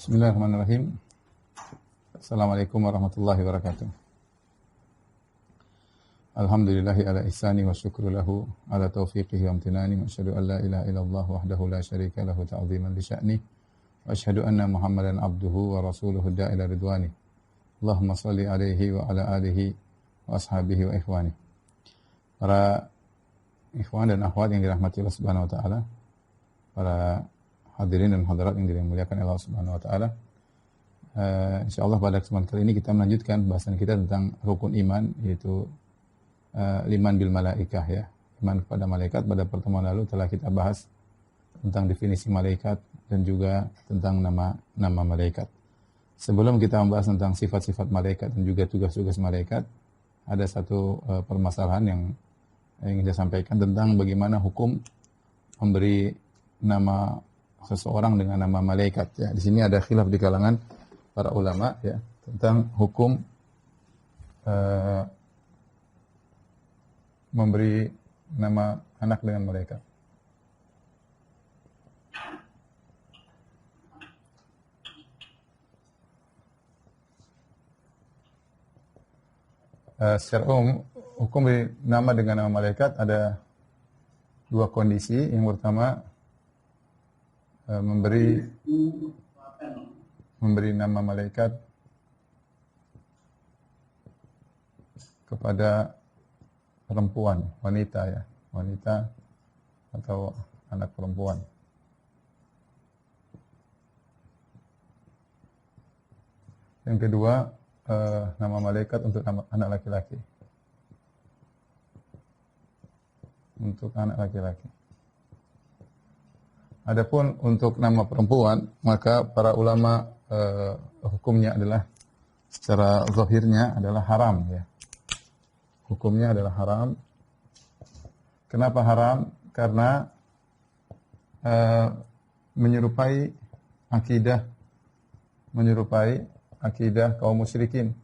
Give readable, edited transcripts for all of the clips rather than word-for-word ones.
Bismillahirrahmanirrahim. Assalamualaikum warahmatullahi wabarakatuh. Alhamdulillahi ala ihsani wa syukru lahu ala taufiqihi wa amtinani wa asyhadu an la ilaha illallah wahdahu la syarika lahu ta'ziman li sya'ni wa asyhadu anna Muhammadan abduhu wa rasuluhu da'ila ridwani. Allahumma shalli alaihi wa ala alihi wa ashabihi wa ikhwani. Para ikhwan dan akhwat yang dirahmati Allah Subhanahu wa taala, para hadirin dan hadirat yang dimuliakan Allah Subhanahu wa taala. Insyaallah pada kesempatan kali ini kita melanjutkan bahasan kita tentang rukun iman, yaitu iman bil malaikah, ya. Iman kepada malaikat. Pada pertemuan lalu telah kita bahas tentang definisi malaikat dan juga tentang nama malaikat. Sebelum kita membahas tentang sifat-sifat malaikat dan juga tugas-tugas malaikat, ada satu permasalahan yang ingin saya sampaikan tentang bagaimana hukum memberi nama seseorang dengan nama malaikat, ya. Di sini ada khilaf di kalangan para ulama, ya, tentang hukum memberi nama anak dengan malaikat. Secara umum, hukum beri nama dengan nama malaikat ada dua kondisi. Yang pertama, memberi nama malaikat kepada perempuan, wanita, ya, wanita atau anak perempuan. Yang kedua, nama malaikat untuk anak laki-laki. Untuk anak laki-laki. Adapun untuk nama perempuan, maka para ulama hukumnya adalah secara zahirnya adalah haram, ya. Hukumnya adalah haram. Kenapa haram? Karena menyerupai akidah kaum musyrikin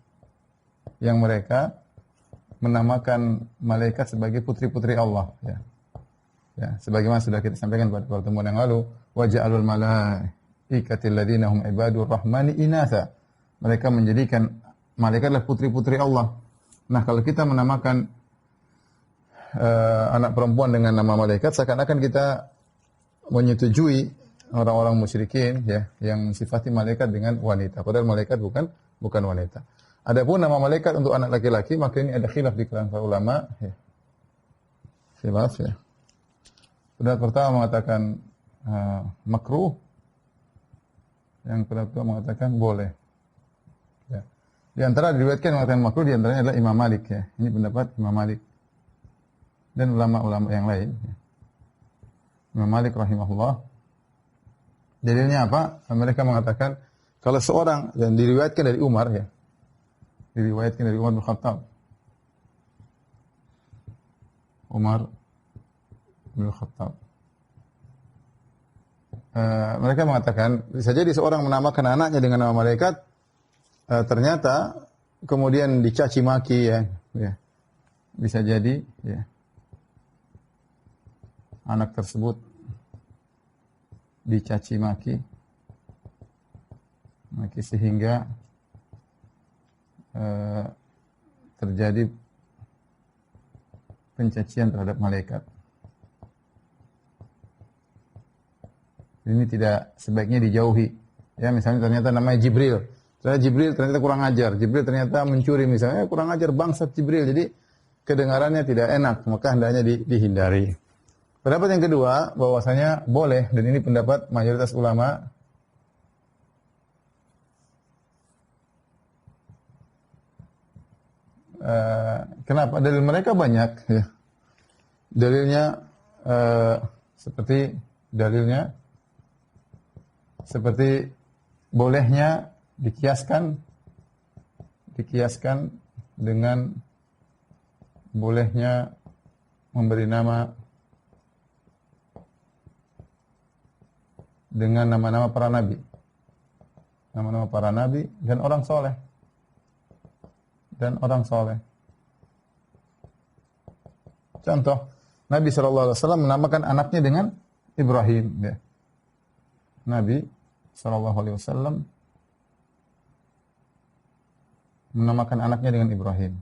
yang mereka menamakan malaikat sebagai putri-putri Allah, ya. Ya, sebagaimana sudah kita sampaikan pada pertemuan yang lalu, wa ja'alul malaikatil ladzina hum ibadur rahmani inatha. Mereka menjadikan malaikat adalah putri-putri Allah. Nah, kalau kita menamakan anak perempuan dengan nama malaikat, seakan-akan kita menyetujui orang-orang musyrikin, ya, yang sifati malaikat dengan wanita. Padahal malaikat bukan wanita. Adapun nama malaikat untuk anak laki-laki, maka ini ada khilaf di kalangan para ulama, ya. Khilaf, ya. Pendapat pertama mengatakan makruh, yang pendapat kedua mengatakan boleh. Ya. Di antara diriwayatkan mengatakan makruh, di antaranya adalah Imam Malik, ya. Ini pendapat Imam Malik dan ulama-ulama yang lain, ya. Imam Malik rahimahullah. Dalilnya apa? Mereka mengatakan kalau seorang, dan diriwayatkan dari Umar, ya. Diriwayatkan dari Umar bin Khattab. Umar bin Khattab. Mereka mengatakan bisa jadi seorang menamakan anaknya dengan nama malaikat, ternyata kemudian dicaci maki, ya, ya. Bisa jadi, ya, anak tersebut dicaci maki sehingga terjadi pencacian terhadap malaikat. Ini tidak sebaiknya dijauhi. Ya, misalnya ternyata namanya Jibril. Jibril ternyata kurang ajar. Jibril ternyata mencuri misalnya, kurang ajar bangsat Jibril. Jadi kedengarannya tidak enak, maka hendaknya dihindari. Pendapat yang kedua bahwasanya boleh, dan ini pendapat mayoritas ulama. Kenapa? Dalil mereka banyak, ya. Dalilnya seperti bolehnya dikiaskan dengan bolehnya memberi nama dengan nama-nama para nabi. Nama-nama para nabi dan orang soleh. Contoh, Nabi SAW menamakan anaknya dengan Ibrahim, ya. Nabi sallallahu alaihi wasallam menamakan anaknya dengan Ibrahim.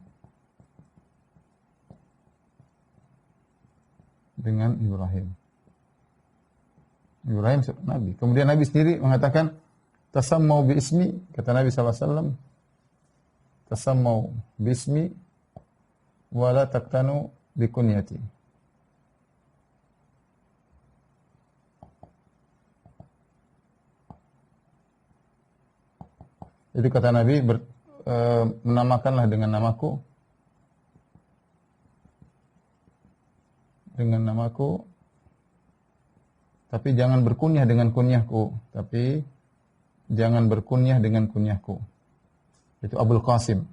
Dengan Ibrahim. Ibrahim Nabi. Kemudian Nabi sendiri mengatakan, tasammau bi ismi, kata Nabi SAW, tasammau bi ismi, wa la taqtanu bi kunyati. Itu kata Nabi, menamakanlah dengan namaku, tapi jangan berkunyah dengan kunyahku, Itu Abul Qasim.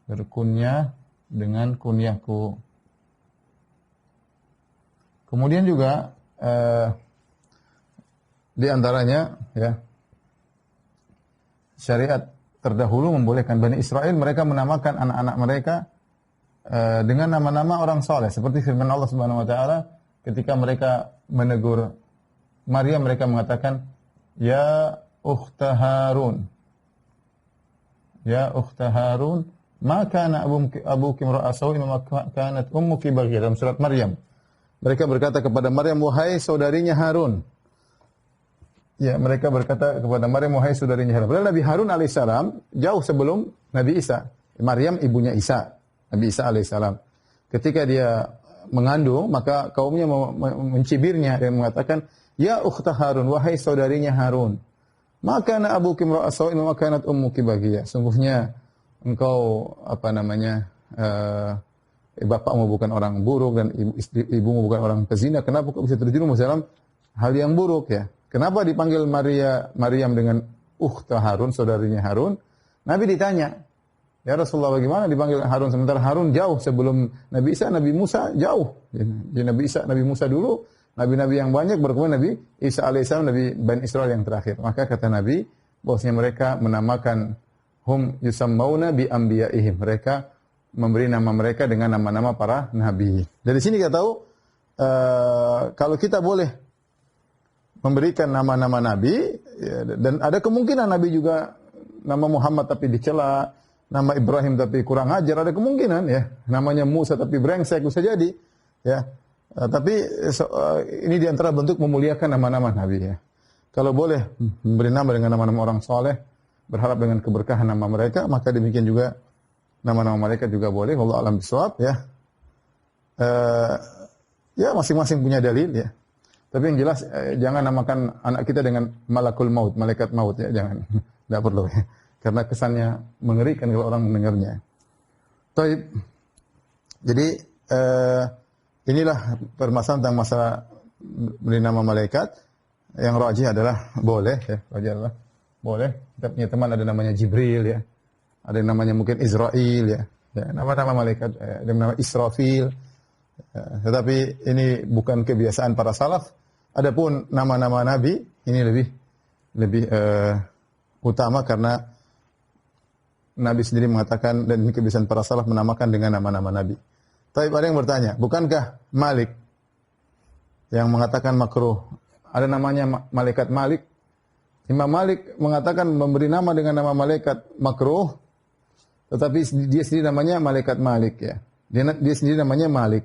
Berkunyah dengan kunyahku. Kemudian juga di antaranya ya, syariat terdahulu membolehkan Bani Israel mereka menamakan anak-anak mereka dengan nama-nama orang saleh, seperti firman Allah Subhanahu wa taala ketika mereka menegur Maryam, mereka mengatakan, ya ukhta Harun. Ya ukhta Harun, ma kana abuki imra'a sawin wa kanat ummuki baghiyah, dalam surat Maryam. Mereka berkata kepada Maryam, wahai saudarinya Harun. Ya, mereka berkata kepada Maryam, wahai saudarinya Harun. Padahal Nabi Harun alaihissalam jauh sebelum Nabi Isa. Maryam ibunya Isa, Nabi Isa alaihissalam. Ketika dia mengandung, maka kaumnya mencibirnya dan mengatakan, ya ukhta Harun, wahai saudarinya Harun. Maka na abuki imra'a sawin wa kanat ummuki baghiyah. Sungguhnya engkau bapakmu bukan orang buruk dan ibumu bukan orang pezina. Kenapa kau bisa terjerumus dalam hal yang buruk ya? Kenapa dipanggil Maryam dengan ukhta Harun, saudarinya Harun? Nabi ditanya, ya Rasulullah, bagaimana dipanggil Harun sementara Harun jauh sebelum Nabi Isa, Nabi Musa jauh. Jadi Nabi Isa, Nabi Musa dulu, nabi-nabi yang banyak, berkemudian Nabi Isa alaihissalam, Nabi Bani Israel yang terakhir. Maka kata Nabi, bahwasanya mereka menamakan hum yusammauna bi anbiya'ihim. Mereka memberi nama mereka dengan nama-nama para nabi. Dari sini kita tahu kalau kita boleh memberikan nama-nama nabi, ya, dan ada kemungkinan nabi juga nama Muhammad tapi dicela, nama Ibrahim tapi kurang ajar, ada kemungkinan ya. Namanya Musa tapi brengsek bisa jadi, ya. Tapi ini diantara bentuk memuliakan nama-nama nabi ya. Kalau boleh memberi nama dengan nama-nama orang soleh, berharap dengan keberkahan nama mereka, maka demikian juga nama-nama mereka juga boleh. Wallahu a'lam bishawab ya. Ya masing-masing punya dalil ya. Tapi yang jelas jangan namakan anak kita dengan malakul maut, malaikat maut ya, jangan. Tidak perlu ya. Karena kesannya mengerikan kalau orang mendengarnya. Taib. Jadi inilah permasalahan tentang masalah beri nama malaikat. Yang rajih adalah boleh ya, rajih adalah boleh. Kita punya teman ada namanya Jibril ya. Ada yang namanya mungkin Israel ya. Ya, nama-nama malaikat, ada yang nama Israfil. Tetapi ini bukan kebiasaan para salaf. Adapun nama-nama nabi ini lebih utama karena Nabi sendiri mengatakan dan ini kebiasaan para salaf menamakan dengan nama-nama nabi. Tapi ada yang bertanya, bukankah Malik yang mengatakan makruh ada namanya malaikat Malik? Imam Malik mengatakan memberi nama dengan nama malaikat makruh, tetapi dia sendiri namanya malaikat Malik ya. Dia sendiri namanya Malik.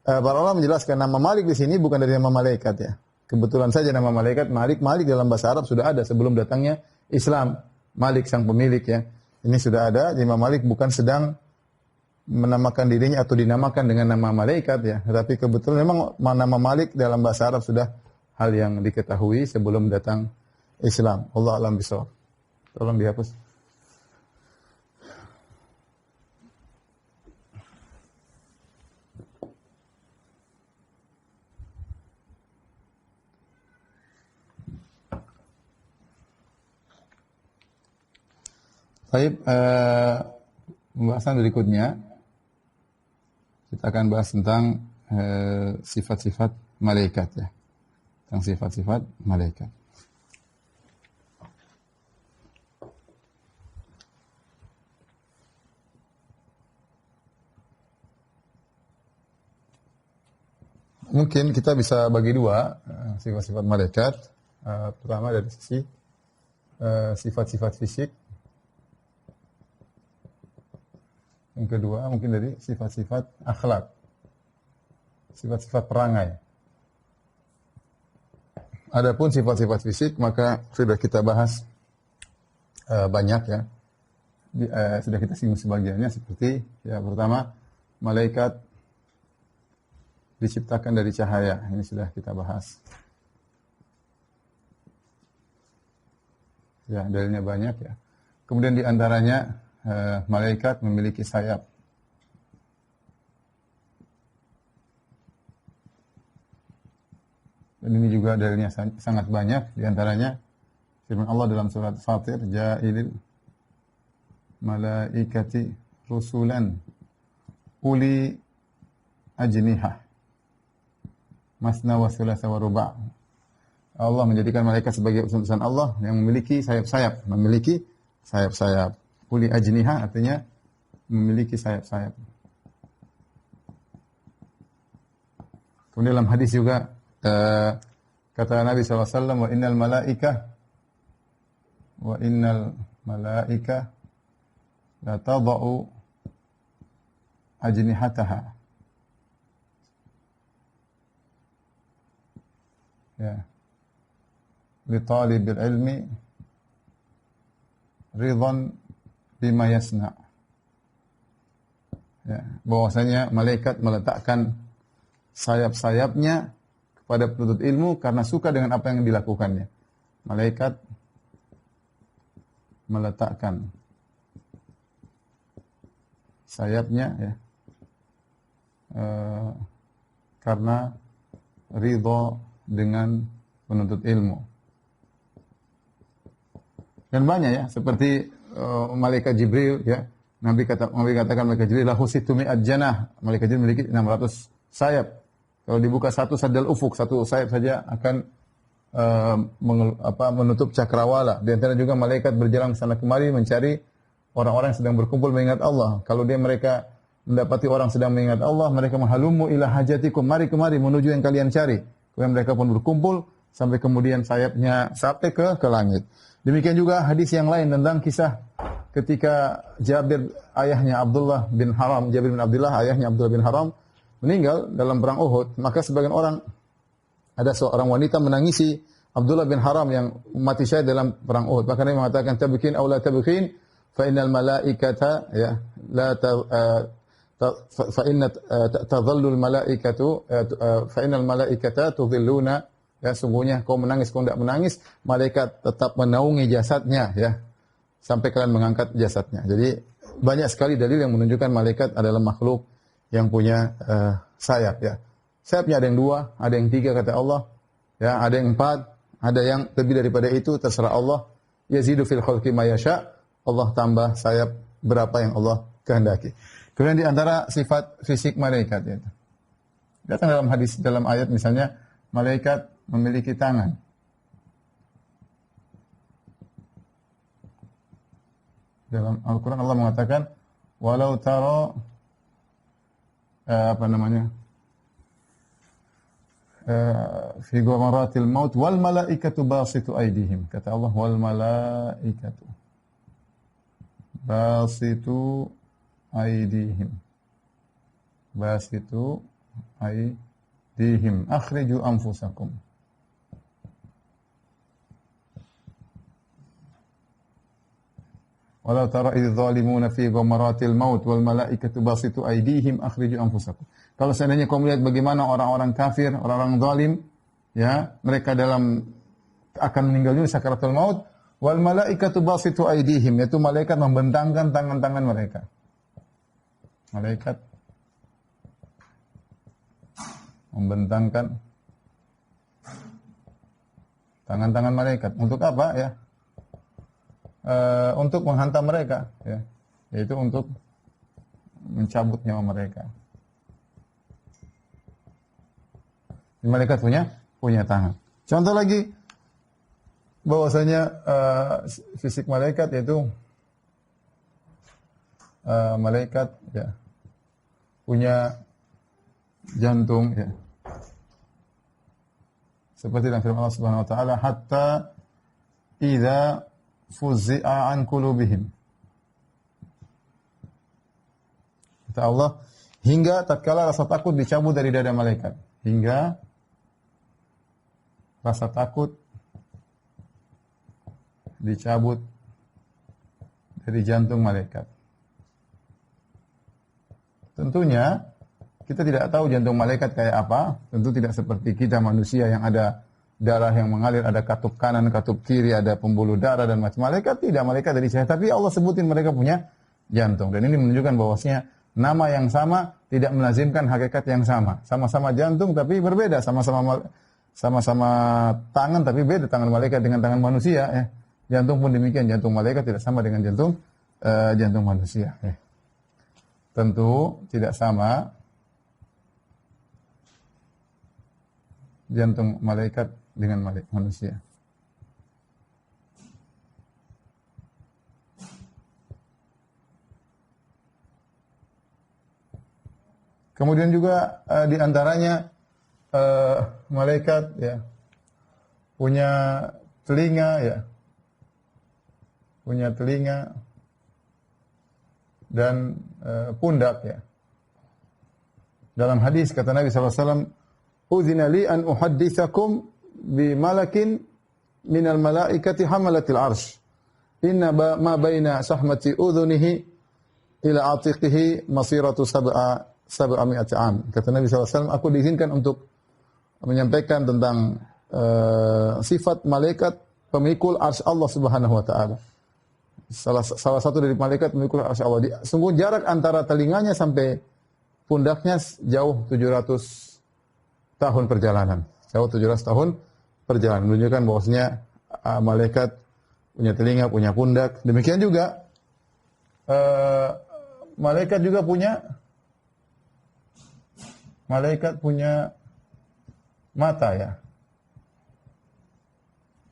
Para ulama menjelaskan nama Malik di sini bukan dari nama malaikat ya. Kebetulan saja nama malaikat Malik dalam bahasa Arab sudah ada sebelum datangnya Islam. Malik sang pemilik ya. Ini sudah ada. Imam Malik bukan sedang menamakan dirinya atau dinamakan dengan nama malaikat ya. Tetapi kebetulan memang nama Malik dalam bahasa Arab sudah hal yang diketahui sebelum datang Islam. Allah a'lam bishawab. Tolong dihapus. Baik, pembahasan berikutnya kita akan bahas tentang sifat-sifat malaikat ya. Tentang sifat-sifat malaikat. Mungkin kita bisa bagi dua sifat-sifat malaikat. Pertama dari sisi sifat-sifat fisik. Yang kedua mungkin dari sifat-sifat akhlak, sifat-sifat perangai. Adapun sifat-sifat fisik maka sudah kita bahas banyak ya. Sudah kita singgung sebagiannya seperti ya pertama malaikat diciptakan dari cahaya. Ini sudah kita bahas. Ya, dalilnya banyak ya. Kemudian di antaranya malaikat memiliki sayap. Dan ini juga dalilnya sangat banyak. Di antaranya firman Allah dalam surat Fatir, Ja'ilil malaikati rusulan uli ajnihah masna wa thulatha wa ruba'. Allah menjadikan malaikat sebagai utusan Allah yang memiliki sayap-sayap, memiliki sayap-sayap. Uli ajniha artinya memiliki sayap-sayap. Kemudian dalam hadis juga kata Nabi SAW, wa innal malaika la tada'u ajnihataha. Ya. Li talibil ilmi ridhan bima yasna. Ya, bahwasanya malaikat meletakkan sayap-sayapnya kepada penuntut ilmu karena suka dengan apa yang dilakukannya. Malaikat meletakkan sayapnya ya karena ridho dengan penuntut ilmu. Dan banyak ya seperti malaikat Jibril ya. Nabi katakan malaikat Jibril lahu situmi'at janah. Malaikat Jibril memiliki 600 sayap. Kalau dibuka satu sadal ufuk, satu sayap saja akan menutup cakrawala. Di antara juga malaikat berjalan ke sana kemari mencari orang-orang yang sedang berkumpul mengingat Allah. Kalau mereka mendapati orang sedang mengingat Allah, mereka menghalumu ila hajatikum, mari kemari menuju yang kalian cari. Kemudian mereka pun berkumpul sampai kemudian sayapnya sampai ke langit. Demikian juga hadis yang lain tentang kisah ketika Jabir ayahnya Abdullah bin Haram, Jabir bin Abdullah ayahnya Abdullah bin Haram meninggal dalam perang Uhud, maka sebagian orang ada seorang wanita menangisi Abdullah bin Haram yang mati syahid dalam perang Uhud. Maka dia mengatakan tabkin aw la tabkin fa innal malaikata ya la fa inna tadhallu al malaikatu fa innal malaikata tudhilluna ya sungguhnya kau menangis kau tidak menangis malaikat tetap menaungi jasadnya ya sampai kalian mengangkat jasadnya. Jadi banyak sekali dalil yang menunjukkan malaikat adalah makhluk yang punya sayap ya. Sayapnya ada yang 2, ada yang 3 kata Allah. Ya, ada yang 4, ada yang lebih daripada itu terserah Allah. Yazidu fil khalqi ma yasha. Allah tambah sayap berapa yang Allah kehendaki. Kemudian di antara sifat fisik malaikat yaitu datang dalam hadis dalam ayat misalnya malaikat memiliki tangan. Dalam Al-Qur'an Allah mengatakan walau tara fi ghamaratil maut wal malaikatu basitu aydihim. Kata Allah wal malaikatu basitu aydihim. Basitu aydihim. Akhriju anfusakum. Walau tara idz zalimuna fi ghamaratil maut wal malaikatu basitu aydihim akhriju anfusakum. Kalau seandainya kau melihat bagaimana orang-orang kafir, orang-orang zalim, ya, mereka akan meninggal dunia sakaratul maut, wal malaikatu basitu aydihim, yaitu malaikat membentangkan tangan-tangan mereka. Malaikat membentangkan tangan-tangan malaikat. Untuk apa ya? Untuk menghantam mereka, ya, yaitu untuk mencabut nyawa mereka. Malaikat punya tangan. Contoh lagi bahwasanya fisik malaikat yaitu malaikat ya punya jantung ya. Seperti dalam firman Allah Subhanahu wa taala hatta idza fuzzi'a an qulubihim. Kata Allah, hingga tatkala rasa takut dicabut dari dada malaikat. Hingga rasa takut dicabut dari jantung malaikat. Tentunya kita tidak tahu jantung malaikat kayak apa. Tentu tidak seperti kita manusia yang ada darah yang mengalir, ada katup kanan, katup kiri, ada pembuluh darah dan macam. Malaikat tidak, malaikat dari cahaya. Tapi Allah sebutin mereka punya jantung. Dan ini menunjukkan bahwasanya nama yang sama tidak melazimkan hakikat yang sama. Sama-sama jantung tapi berbeda. Sama-sama tangan tapi beda. Tangan malaikat dengan tangan manusia. Ya. Jantung pun demikian. Jantung malaikat tidak sama dengan jantung manusia. Ya. Tentu tidak sama jantung malaikat dengan manusia. Kemudian juga di antaranya malaikat ya punya telinga ya. Punya telinga dan pundak ya. Dalam hadis kata Nabi sallallahu alaihi wasallam, "Udzina li an uhadditsakum bi malakin minal malaikati hamalatil arsy. Inna ma baina sahmati udhunihi ila atiqihi masiratu sab'ami'ati am." Kata Nabi sallallahu alaihi wasallam, aku diizinkan untuk menyampaikan tentang sifat malaikat pemikul arsy Allah Subhanahu wa taala. Salah satu dari malaikat memikul arsy Allah. Sungguh jarak antara telinganya sampai pundaknya jauh 700 tahun perjalanan. Jauh 700 tahun perjalanan. Menunjukkan bahwasanya malaikat punya telinga, punya pundak. Demikian juga malaikat juga punya mata ya.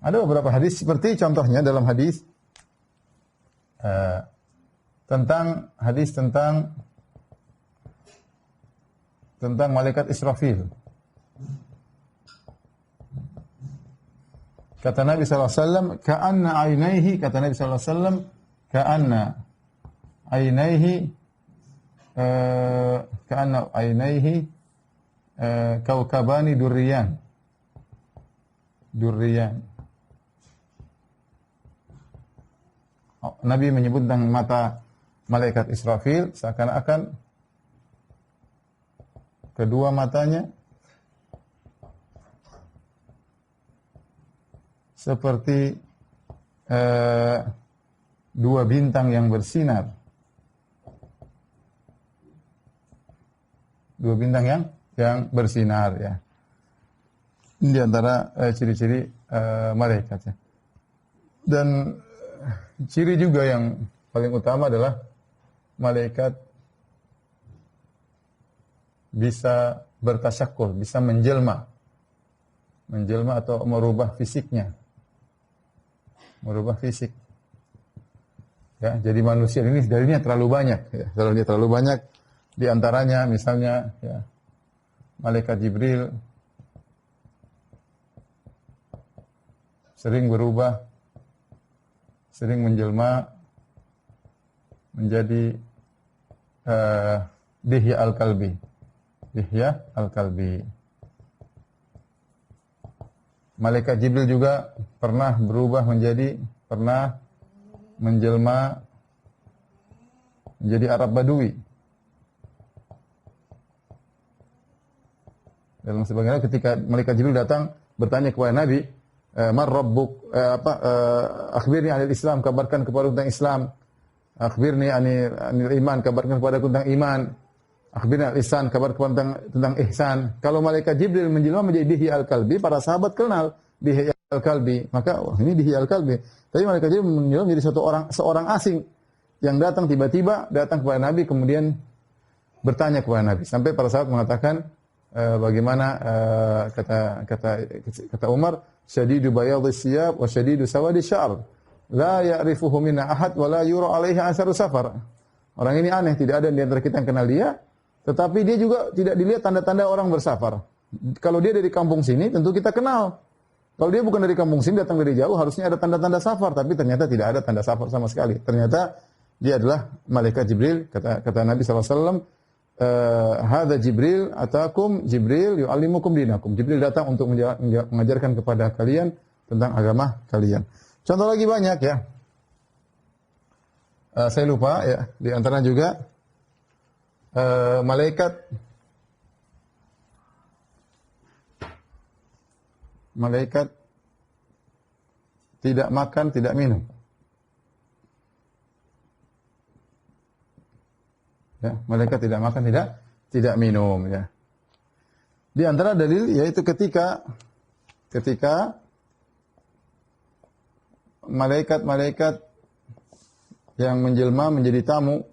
Ada beberapa hadis seperti contohnya dalam hadis tentang malaikat Israfil. Kata Nabi sallallahu alaihi wasallam, ka'anna ainaihi, kata Nabi sallallahu alaihi wasallam, ka'anna ainaihi kaukabani durriyan. Nabi menyebut tentang mata malaikat Israfil seakan-akan kedua matanya seperti dua bintang yang bersinar. Dua bintang yang bersinar ya. Ini di antara ciri-ciri malaikat ya. Dan ciri juga yang paling utama adalah malaikat bisa bertasyakur, bisa menjelma atau merubah fisiknya. Merubah fisik. Ya, jadi manusia ini dalilnya terlalu banyak ya. Dalilnya terlalu banyak. Di antaranya misalnya ya, malaikat Jibril sering berubah, sering menjelma menjadi Dihya al-Kalbi. Dihya al-Kalbi. Malaikat Jibril juga pernah menjelma menjadi Arab Badui. Dalam sebagian ketika malaikat Jibril datang bertanya kepada Nabi, "Man rabbuk?" Akhbirni anil Islam, kabarkan kepada tentang Islam. Akhbirni anil iman, kabarkan kepada tentang iman. Akhbirni anil ihsan, kabarkan tentang ihsan. Kalau malaikat Jibril menjelma menjadi Dihya al-Kalbi, para sahabat kenal Dihya al-Kalbi. Maka ini Dihya al-Kalbi. Tapi malaikat Jibril menjelma menjadi seorang asing yang datang tiba-tiba datang kepada Nabi kemudian bertanya kepada Nabi. Sampai para sahabat mengatakan bagaimana kata Umar, syadidu bayadhis siyab wa syadidu sawadis sya'r. La ya'rifuhu minna ahad wa la yura 'alaihi atharu safar. Orang ini aneh, tidak ada di antara kita yang kenal dia, tetapi dia juga tidak dilihat tanda-tanda orang bersafar. Kalau dia dari kampung sini, tentu kita kenal. Kalau dia bukan dari kampung sini, datang dari jauh, harusnya ada tanda-tanda safar, tapi ternyata tidak ada tanda safar sama sekali. Ternyata dia adalah malaikat Jibril, kata Nabi SAW, hadza Jibril atakum Jibril yu'allimukum dinakum. Jibril datang untuk mengajarkan kepada kalian tentang agama kalian. Contoh lagi banyak ya. Saya lupa ya, di antara juga malaikat tidak makan, tidak minum. Ya, malaikat tidak makan, tidak minum ya. Di antara dalil yaitu ketika malaikat yang menjelma menjadi tamu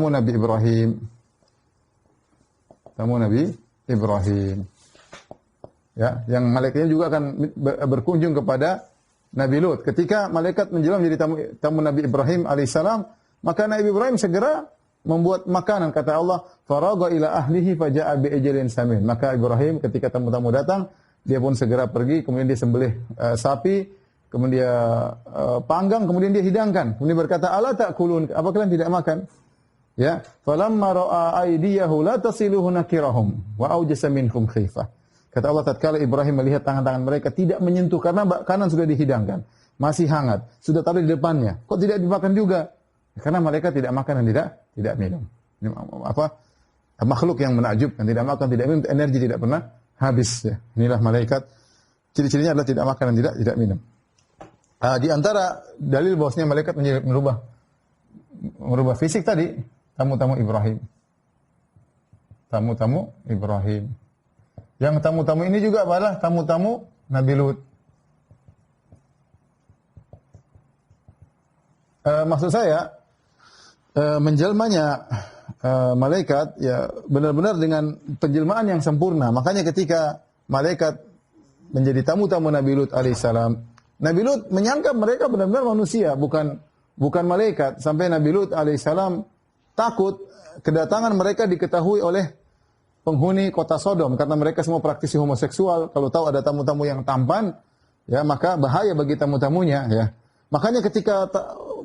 Nabi Ibrahim. Tamu Nabi Ibrahim. Ya, yang malaikatnya juga akan berkunjung kepada Nabi Lut. Ketika malaikat menjelma menjadi tamu Nabi Ibrahim alaihissalam, maka Nabi Ibrahim segera membuat makanan. Kata Allah, "Faragha ila ahlihi faja'a bi'ijlin samin." Maka Ibrahim ketika tamu-tamu datang, dia pun segera pergi, kemudian dia sembelih sapi, kemudian dia panggang, kemudian dia hidangkan. Kemudian berkata, "Ala ta'kulun?" Apa kalian tidak makan? Ya, falamma ra'a aydiyahu la tasiluhu nakirahum wa aujasa minhum khifah. Kata Allah, tatkala Ibrahim melihat tangan-tangan mereka tidak menyentuh karena makanan sudah dihidangkan, masih hangat, sudah taruh di depannya. Kok tidak dimakan juga? Karena mereka tidak makan dan tidak minum. Ini makhluk yang menakjubkan, tidak makan, tidak minum, energi tidak pernah habis ya. Inilah malaikat. Ciri-cirinya adalah tidak makan dan tidak minum. Di antara dalil bahwasanya malaikat merubah fisik tadi, tamu-tamu Ibrahim. Tamu-tamu Ibrahim. Yang tamu-tamu ini juga adalah tamu-tamu Nabi Lut. Maksud saya, menjelmanya malaikat ya benar-benar dengan penjelmaan yang sempurna. Makanya ketika malaikat menjadi tamu-tamu Nabi Lut alaihissalam, Nabi Lut menyangka mereka benar-benar manusia, bukan malaikat. Sampai Nabi Lut alaihissalam takut kedatangan mereka diketahui oleh penghuni kota Sodom karena mereka semua praktisi homoseksual. Kalau tahu ada tamu-tamu yang tampan, ya maka bahaya bagi tamu-tamunya. Ya, makanya ketika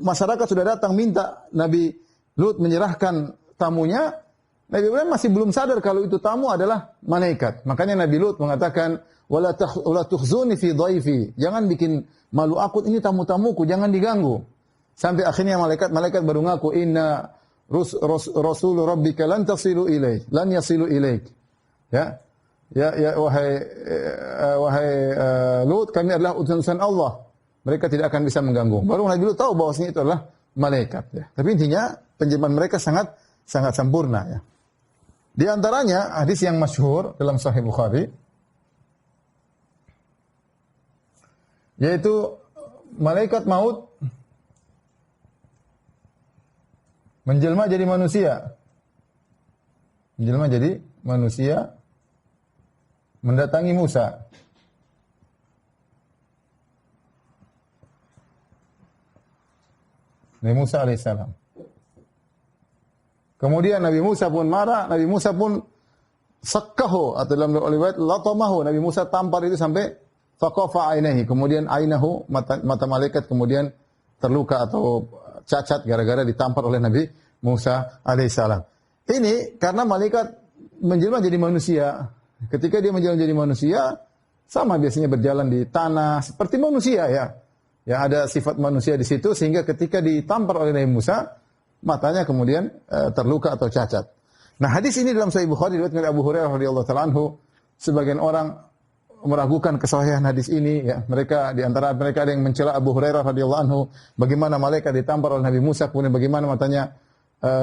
masyarakat sudah datang minta Nabi Lut menyerahkan tamunya, Nabi Ibrahim masih belum sadar kalau itu tamu adalah malaikat. Makanya Nabi Lut mengatakan, wala tukhzuni fi dhaifi. Jangan bikin malu aku, ini tamu-tamuku, jangan diganggu. Sampai akhirnya malaikat baru ngaku, inna Rasul Rabbika lan yasilu ilaik. Ya wahai Lut, kami adalah utusan Allah. Mereka tidak akan bisa mengganggu. Baru Nabi Lut tahu bahwasanya itu adalah malaikat. Ya. Tapi intinya penjelmaan mereka sangat sempurna. Ya. Di antaranya hadis yang masyhur dalam Sahih Bukhari, yaitu malaikat maut menjelma jadi manusia. Menjelma jadi manusia mendatangi Musa. Nabi Musa alaihissalam. Kemudian Nabi Musa pun marah, Nabi Musa pun sakkahu atau dalam riwayat latamahu. Nabi Musa tampar itu sampai faqafa ainahi. Kemudian ainahu mata malaikat kemudian terluka atau cacat gara-gara ditampar oleh Nabi Musa alaihissalam. Ini karena malaikat menjelma jadi manusia. Ketika dia menjelma jadi manusia, sama biasanya berjalan di tanah seperti manusia ya. Ya ada sifat manusia di situ sehingga ketika ditampar oleh Nabi Musa, matanya kemudian terluka atau cacat. Nah, hadis ini dalam Sahih Bukhari diriwayatkan oleh Abu Hurairah radhiyallahu taala anhu. Sebagian orang meragukan kesahihan hadis ini ya. Mereka di antara mereka ada yang mencela Abu Hurairah radhiyallahu anhu, bagaimana malaikat ditampar oleh Nabi Musa kemudian bagaimana matanya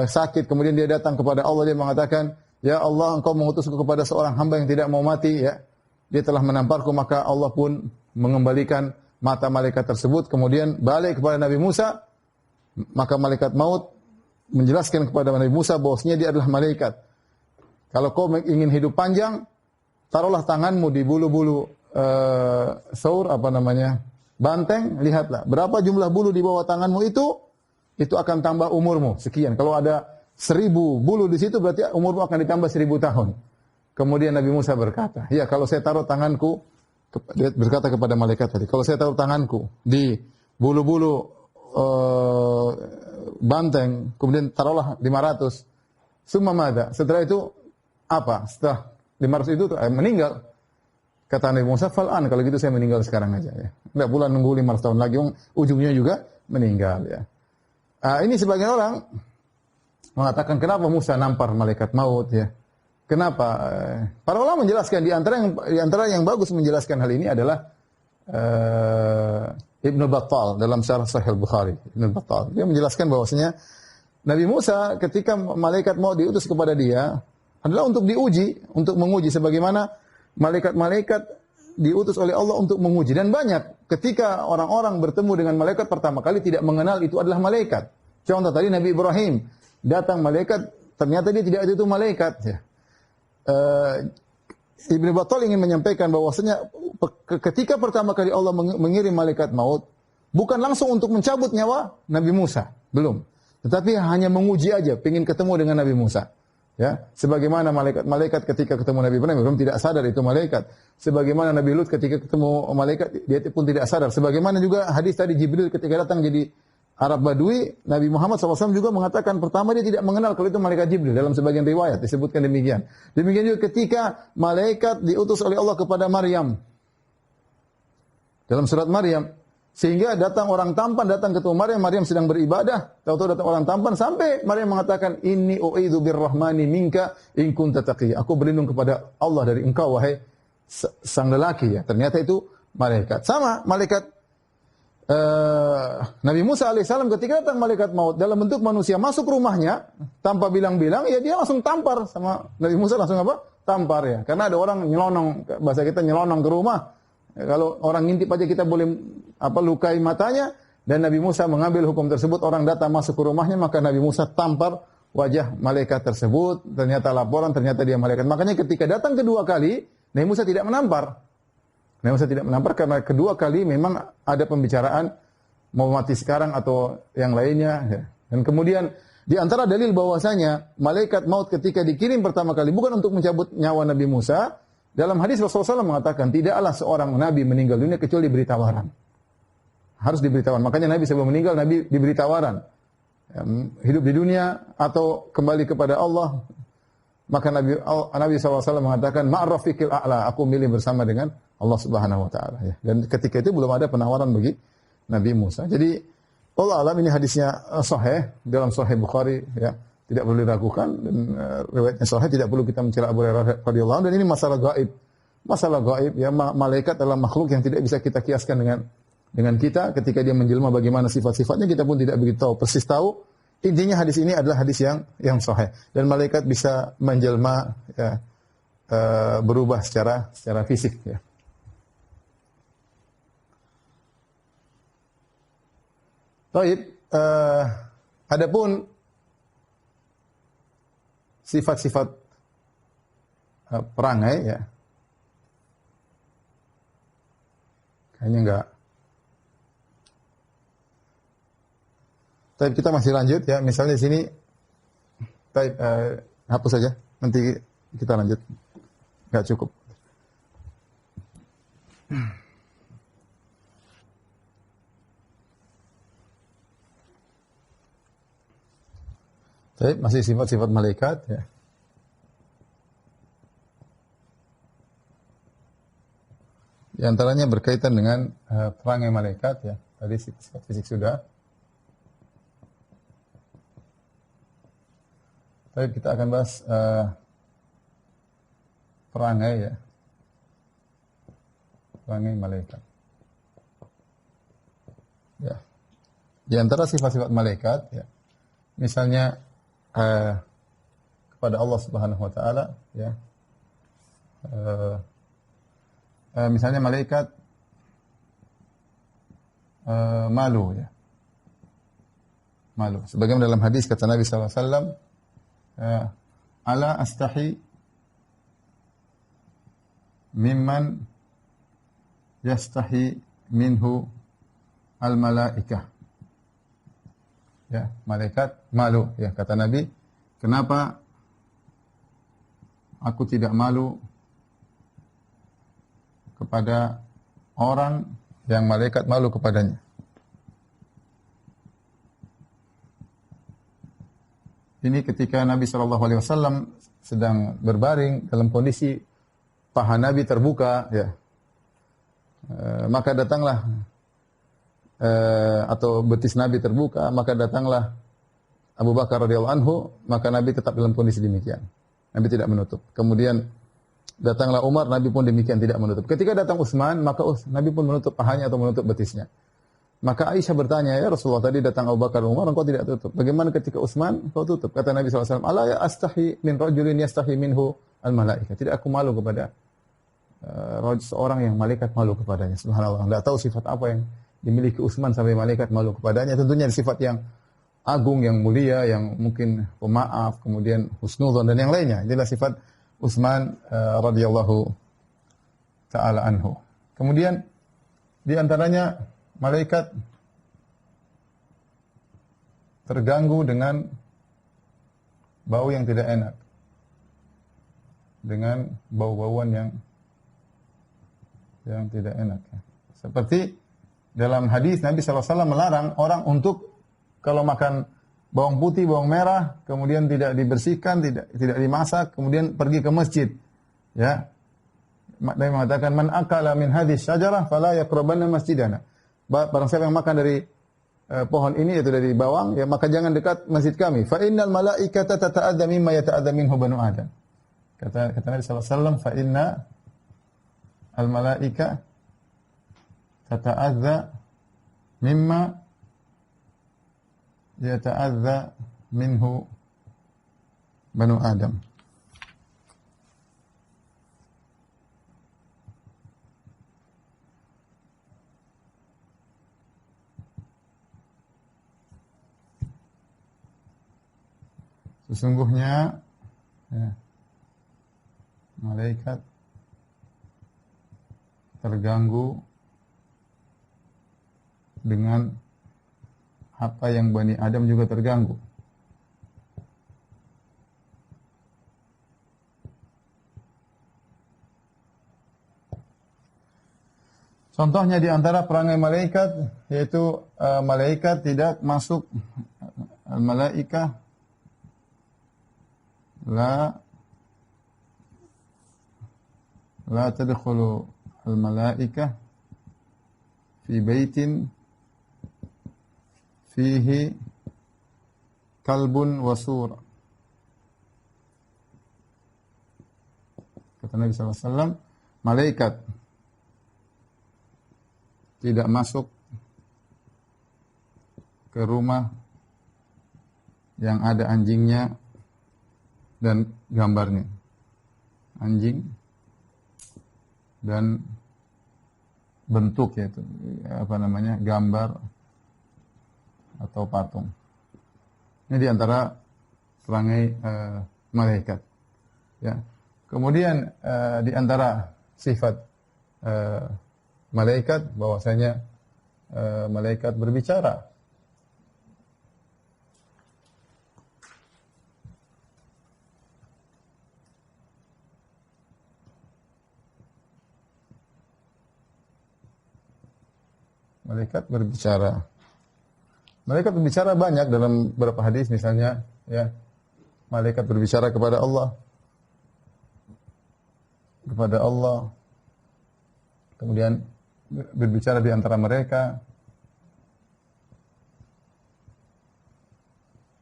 sakit, kemudian dia datang kepada Allah, dia mengatakan, "Ya Allah, Engkau mengutusku kepada seorang hamba yang tidak mau mati ya. Dia telah menamparku." Maka Allah pun mengembalikan mata malaikat tersebut, kemudian balik kepada Nabi Musa. Maka malaikat maut menjelaskan kepada Nabi Musa bahwasanya dia adalah malaikat. Kalau kau ingin hidup panjang, taruhlah tanganmu di bulu-bulu banteng, lihatlah berapa jumlah bulu di bawah tanganmu itu akan tambah umurmu sekian. Kalau ada 1000 bulu di situ berarti umurmu akan ditambah 1000 tahun. Kemudian Nabi Musa berkata, ya kalau saya taruh tanganku, dia berkata kepada malaikat tadi, kalau saya taruh tanganku di bulu-bulu banteng, kemudian taruhlah 500, summa madza? Setelah itu apa? Setelah 500 itu meninggal. Kata Nabi Musa, fal'an, kalau gitu saya meninggal sekarang aja ya. Enggak pula nunggu 500 tahun lagi, ujungnya juga meninggal ya. Ini sebagian orang mengatakan kenapa Musa nampar malaikat maut ya. Kenapa? Para ulama menjelaskan di antara yang bagus menjelaskan hal ini adalah Ibnu Battal dalam syarah Sahih Bukhari. Ibnu Battal dia menjelaskan bahwasanya Nabi Musa ketika malaikat mau diutus kepada dia adalah untuk diuji, untuk menguji sebagaimana malaikat-malaikat diutus oleh Allah untuk menguji. Dan banyak ketika orang-orang bertemu dengan malaikat pertama kali tidak mengenal itu adalah malaikat. Contoh tadi Nabi Ibrahim datang malaikat, ternyata dia tidak itu malaikat ya. Ibnu Battal ingin menyampaikan bahwasanya ketika pertama kali Allah mengirim malaikat maut, bukan langsung untuk mencabut nyawa Nabi Musa, belum. Tetapi hanya menguji aja, ingin ketemu dengan Nabi Musa. Ya, sebagaimana malaikat ketika ketemu Nabi Ibrahim tidak sadar itu malaikat. Sebagaimana Nabi Lut ketika ketemu malaikat dia pun tidak sadar. Sebagaimana juga hadis tadi Jibril ketika datang jadi Arab Badui, Nabi Muhammad SAW juga mengatakan pertama dia tidak mengenal kalau itu malaikat Jibril. Dalam sebagian riwayat disebutkan demikian. Demikian juga ketika malaikat diutus oleh Allah kepada Maryam. Dalam surat Maryam. Sehingga datang orang tampan, datang ketemu Maryam sedang beribadah. Tahu-tahu datang orang tampan sampai Maryam mengatakan, Inni u'idhu birrahmani minka in kunta taqiyya. Aku berlindung kepada Allah dari engkau, wahai sang lelaki. Ya. Ternyata itu malaikat. Sama malaikat Nabi Musa alaihissalam ketika datang malaikat maut dalam bentuk manusia masuk rumahnya tanpa bilang-bilang, ya dia langsung tampar sama Nabi Musa langsung apa? Tampar ya. Karena ada orang nyelonong, bahasa kita nyelonong ke rumah. Ya, kalau orang ngintip aja kita boleh lukai matanya, dan Nabi Musa mengambil hukum tersebut. Orang datang masuk ke rumahnya, maka Nabi Musa tampar wajah malaikat tersebut. Ternyata laporan, ternyata dia malaikat. Makanya ketika datang kedua kali, Nabi Musa tidak menampar. Nabi Musa tidak menampar karena kedua kali memang ada pembicaraan mau mati sekarang atau yang lainnya. Ya. Dan kemudian di antara dalil bahwasanya malaikat maut ketika dikirim pertama kali bukan untuk mencabut nyawa Nabi Musa. Dalam hadis Rasulullah SAW mengatakan tidaklah seorang nabi meninggal dunia kecuali diberi tawaran. Harus diberi tawaran. Makanya Nabi sebelum meninggal Nabi diberi tawaran. Ya, hidup di dunia atau kembali kepada Allah. Maka Nabi SAW mengatakan ma'rafiqil a'la, aku milih bersama dengan Allah Subhanahu wa taala ya. Dan ketika itu belum ada penawaran bagi Nabi Musa. Jadi Allah alam ini hadisnya sahih dalam Sahih Bukhari ya. Tidak perlu diragukan dan riwayatnya sahih, tidak perlu kita mencela Abu Hurairah radhiyallahu anhu, dan ini masalah gaib. Masalah gaib ya, malaikat adalah makhluk yang tidak bisa kita kiaskan dengan kita. Ketika dia menjelma bagaimana sifat-sifatnya kita pun tidak begitu tahu, persis tahu. Intinya hadis ini adalah hadis yang sahih, dan malaikat bisa menjelma ya, berubah secara fisik ya. Baik, adapun sifat-sifat perangai ya, kayaknya enggak. Tapi kita masih lanjut ya. Misalnya di sini, hapus saja. Nanti kita lanjut. Enggak cukup. Baik, masih sifat-sifat malaikat ya. Di antaranya berkaitan dengan perangai malaikat ya. Tadi sifat fisik sudah. Baik, kita akan bahas perangai ya. Perangai malaikat. Ya. Di antara sifat-sifat malaikat ya. Misalnya kepada Allah Subhanahu wa taala ya. Misalnya malaikat malu ya. Malu. Sebagaimana dalam hadis kata Nabi sallallahu alaihi wasallam, ala astahi mimman yastahi minhu al malaikah. Ya, malaikat malu ya, kata Nabi, kenapa aku tidak malu kepada orang yang malaikat malu kepadanya. Ini ketika Nabi SAW sedang berbaring dalam kondisi paha Nabi terbuka, ya. Maka datanglah atau betis Nabi terbuka, maka datanglah Abu Bakar radhiyallahu anhu, maka Nabi tetap dalam kondisi demikian. Nabi tidak menutup. Kemudian datanglah Umar, Nabi pun demikian tidak menutup. Ketika datang Utsman, maka Nabi pun menutup pahanya atau menutup betisnya. Maka Aisyah bertanya, ya Rasulullah, tadi datang Abu Bakar Umar, engkau tidak tutup. Bagaimana ketika Utsman, engkau tutup? Kata Nabi SAW, ala ya astahi min rajulin yastahi minhu al-malaikah. Tidak aku malu kepada seorang yang malaikat malu kepadanya. Subhanallah. Tidak tahu sifat apa yang dimiliki Utsman sampai malaikat malu kepadanya. Tentunya sifat yang agung, yang mulia, yang mungkin pemaaf, kemudian husnudzon dan yang lainnya. Inilah sifat Utsman radhiyallahu taala anhu. Kemudian di antaranya malaikat terganggu dengan bau yang tidak enak, dengan bau-bauan yang tidak enak. Seperti dalam hadis Nabi SAW melarang orang untuk kalau makan bawang putih, bawang merah, kemudian tidak dibersihkan, tidak dimasak, kemudian pergi ke masjid. Ya. Nabi mengatakan man akala min hadhihi syajarah fala yaqrabanna masjidana. Barang siapa yang makan dari pohon ini, yaitu dari bawang, ya maka jangan dekat masjid kami. Fa innal malaikata tata'adza mimma yata'adza minhu banu Adam. Kata Nabi sallallahu alaihi wasallam, fa inna al malaika tata'adza mimma yata'adza minhu banu Adam. Sesungguhnya ya, malaikat terganggu dengan apa yang Bani Adam juga terganggu. Contohnya di antara perangai malaikat, yaitu malaikat tidak masuk, al-malaikah la tadkhulu al-malaikah fi baitin fihi kalbun wasur. Kata Nabi SAW, malaikat tidak masuk ke rumah yang ada anjingnya dan gambarnya. Anjing dan bentuk, yaitu gambar atau patung. Ini di antara perangai malaikat. Ya. Kemudian di antara sifat malaikat bahwasanya malaikat berbicara. Malaikat berbicara. Malaikat berbicara banyak dalam beberapa hadis, misalnya ya, malaikat berbicara kepada Allah. Kemudian berbicara di antara mereka.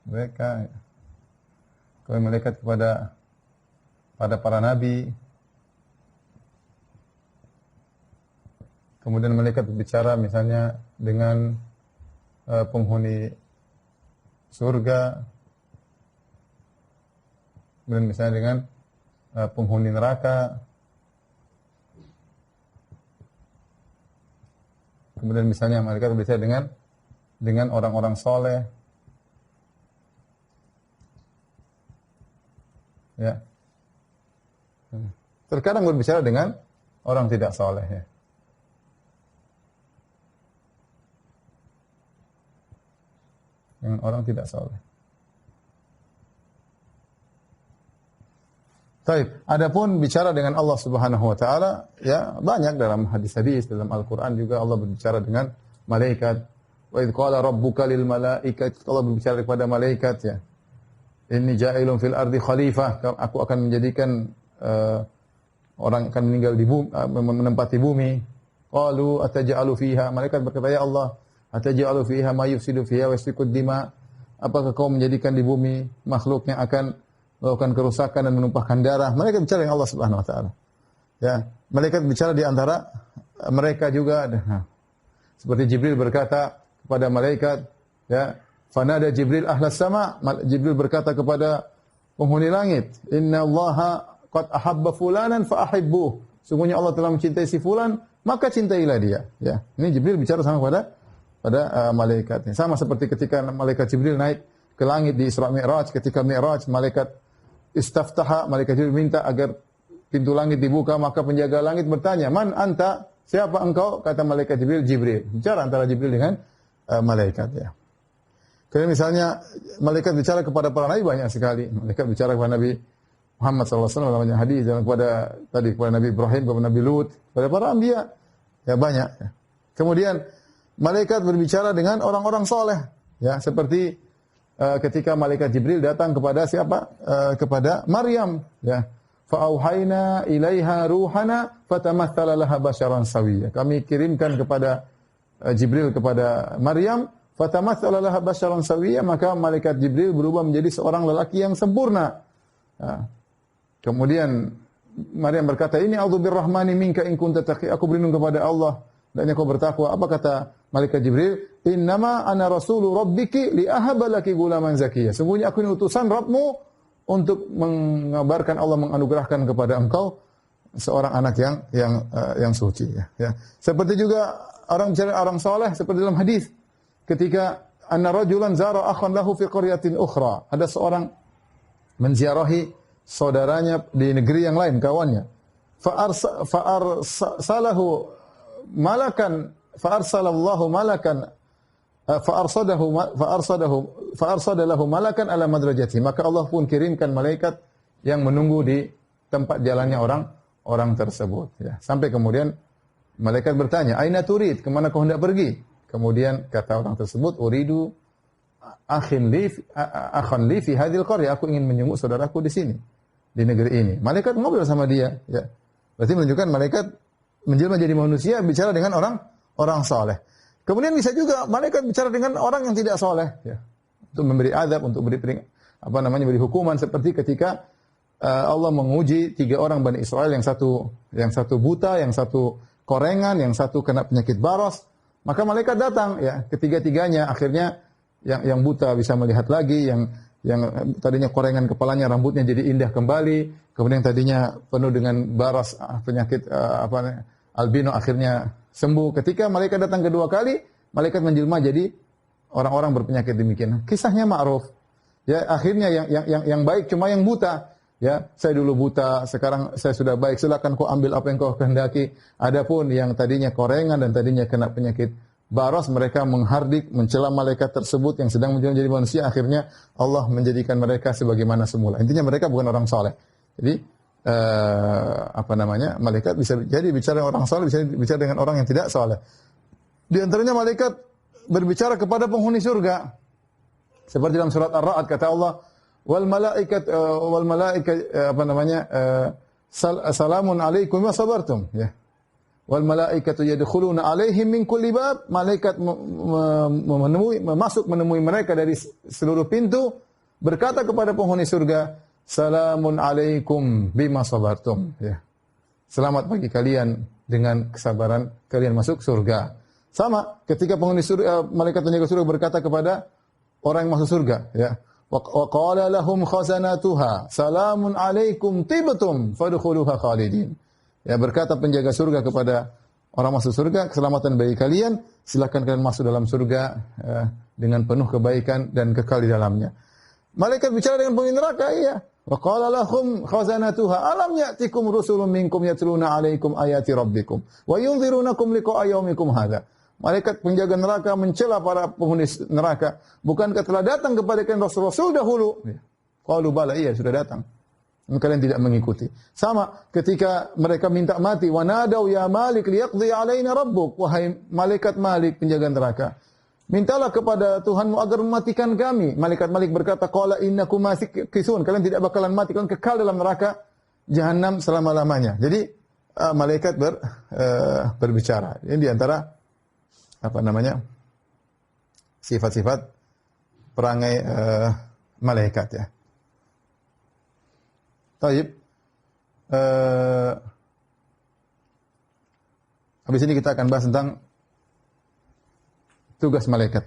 Kemudian malaikat kepada para nabi. Kemudian malaikat berbicara misalnya dengan penghuni surga, kemudian misalnya dengan penghuni neraka, kemudian misalnya malaikat berbicara dengan orang-orang soleh, ya. Terkadang berbicara dengan orang tidak soleh, ya. Dengan orang tidak soleh. Taib. Adapun bicara dengan Allah Subhanahu wa taala, ya banyak dalam hadis-hadis, dalam Al-Qur'an juga Allah berbicara dengan malaikat. Wa idz qala rabbuka lil malaikati, Allah berbicara kepada malaikat ya. Inni ja'ilun fil ardi khalifah, aku akan menjadikan orang akan meninggal di bumi, menempati bumi. Qalu ataj'alu fiha, malaikat berkata, ya Allah, ataj'alu fiha ma yufsidu fiha wa yasfiku dima, apakah kau menjadikan di bumi makhluk yang akan melakukan kerusakan dan menumpahkan darah? Mereka bicara dengan Allah Subhanahu wa taala. Ya, malaikat bicara di antara mereka juga. Seperti Jibril berkata kepada malaikat, ya, fanada Jibril ahlas sama, Jibril berkata kepada penghuni langit, inna Allaha qad ahabba fulanan fa ahibbuh. Sungguhnya Allah telah mencintai si fulan, maka cintailah dia. Ya, ini Jibril bicara sama pada malaikatnya. Sama seperti ketika malaikat Jibril naik ke langit di Isra Mi'raj, ketika Mi'raj malaikat istaftaha, malaikat Jibril minta agar pintu langit dibuka, maka penjaga langit bertanya, "Man anta?" Siapa engkau? Kata malaikat Jibril, Jibril. Bicara antara Jibril dengan malaikat ya. Kemudian misalnya malaikat bicara kepada para nabi banyak sekali. Malaikat bicara kepada Nabi Muhammad SAW dalam hadis, dan kepada Nabi Ibrahim, kepada Nabi Lut, kepada para anbiya. Ya banyak. Ya. Kemudian malaikat berbicara dengan orang-orang soleh. Ya, seperti ketika malaikat Jibril datang kepada siapa? Kepada Maryam. Ya. Fa'auhayna ilaiha ruhana fatamatsala laha basyaran sawiyya. Kami kirimkan kepada Jibril kepada Maryam, fatamatsala laha basyaran sawiyya, maka malaikat Jibril berubah menjadi seorang lelaki yang sempurna. Ya. Kemudian Maryam berkata, "Ini a'udzu birrahmani minka in kunta taqi." Aku berlindung kepada Allah dan aku bertakwa. Apa kata malaikat Jibril? "Innama ana rasulu rabbiki li ahaba laki gulaman zakiyya." Sungguhnya aku ini utusan Rabbmu untuk mengabarkan Allah menganugerahkan kepada engkau seorang anak yang suci ya. Seperti juga orang bicara orang saleh seperti dalam hadis ketika anna rajulan zara akhan lahu fi qaryatin ukhra, ada seorang menziarahi saudaranya di negeri yang lain, kawannya. Fa'arsalahu malakan, fa'arsalallahu malakan, fa'arsadalahu malakan ala madrajati. Maka Allah pun kirimkan malaikat yang menunggu di tempat jalannya orang tersebut. Ya. Sampai kemudian malaikat bertanya, "Aina turid? Kemana kau hendak pergi?" Kemudian kata orang tersebut, "Uridu akhan li fi hadhil qaryah." Aku ingin menjenguk saudaraku di sini, di negeri ini. Malaikat ngobrol sama dia. Ya. Berarti menunjukkan malaikat menjelma jadi manusia bicara dengan orang saleh. Kemudian bisa juga malaikat bicara dengan orang yang tidak soleh, ya, untuk memberi azab, untuk beri beri hukuman, seperti ketika Allah menguji 3 orang Bani Israel, yang satu buta, yang satu korengan, yang satu kena penyakit baros. Maka malaikat datang, ya, ketiga-tiganya akhirnya yang buta bisa melihat lagi, yang tadinya korengan kepalanya rambutnya jadi indah kembali, kemudian tadinya penuh dengan baros penyakit albino akhirnya sembuh. Ketika malaikat datang kedua kali, malaikat menjelma jadi orang-orang berpenyakit demikian. Kisahnya ma'ruf. Ya, akhirnya yang baik cuma yang buta. Ya, saya dulu buta, sekarang saya sudah baik. Silakan kau ambil apa yang kau kehendaki. Adapun yang tadinya korengan dan tadinya kena penyakit baros, mereka menghardik, mencela malaikat tersebut yang sedang menjelma jadi manusia. Akhirnya Allah menjadikan mereka sebagaimana semula. Intinya mereka bukan orang saleh. Jadi malaikat bisa jadi bicara dengan orang saleh, bisa bicara dengan orang yang tidak saleh. Di antaranya malaikat berbicara kepada penghuni surga. Seperti dalam surat Ar-Ra'd kata Allah, wal malaikat salamun alaikum wa sabartum, ya. Wal malaikatu yadkhuluna alaihim min kulli bab. Malaikat menemui mereka dari seluruh pintu, berkata kepada penghuni surga, salamun alaikum bima sabartum, ya. Selamat bagi kalian dengan kesabaran kalian masuk surga. Sama ketika penghuni surga, malaikat penjaga surga berkata kepada orang yang masuk surga, ya, wa qala lahum khazanatuha salamun alaikum tibtum fadkhuluha khalidin. Ya, berkata penjaga surga kepada orang masuk surga, keselamatan bagi kalian, silakan kalian masuk dalam surga dengan penuh kebaikan dan kekal di dalamnya. Malaikat bicara dengan penghuni neraka, iya. Wa qala lahum khazanatuha alam ya'tikum rusulun minkum yatluna 'alaikum ayati rabbikum wa yunzirunakum liqa'a yaumikum hadza. Malaikat penjaga neraka mencela para penghuni neraka, bukankah telah datang kepada kalian rasul-rasul dahulu? Qalu bala, iya sudah datang. kalian tidak mengikuti. Sama ketika mereka minta mati, wa nadau ya Malik liyaqdi alaina rabbuk, wahai malaikat Malik penjaga neraka, mintalah kepada Tuhanmu agar mematikan kami. Malaikat Malik berkata, qala innakum makisun, kalian tidak bakalan mati, kalian kekal dalam neraka jahanam selama-lamanya. Jadi malaikat berbicara. Ini di antara sifat-sifat perangai malaikat ya. Taib. Habis ini kita akan bahas tentang tugas malaikat.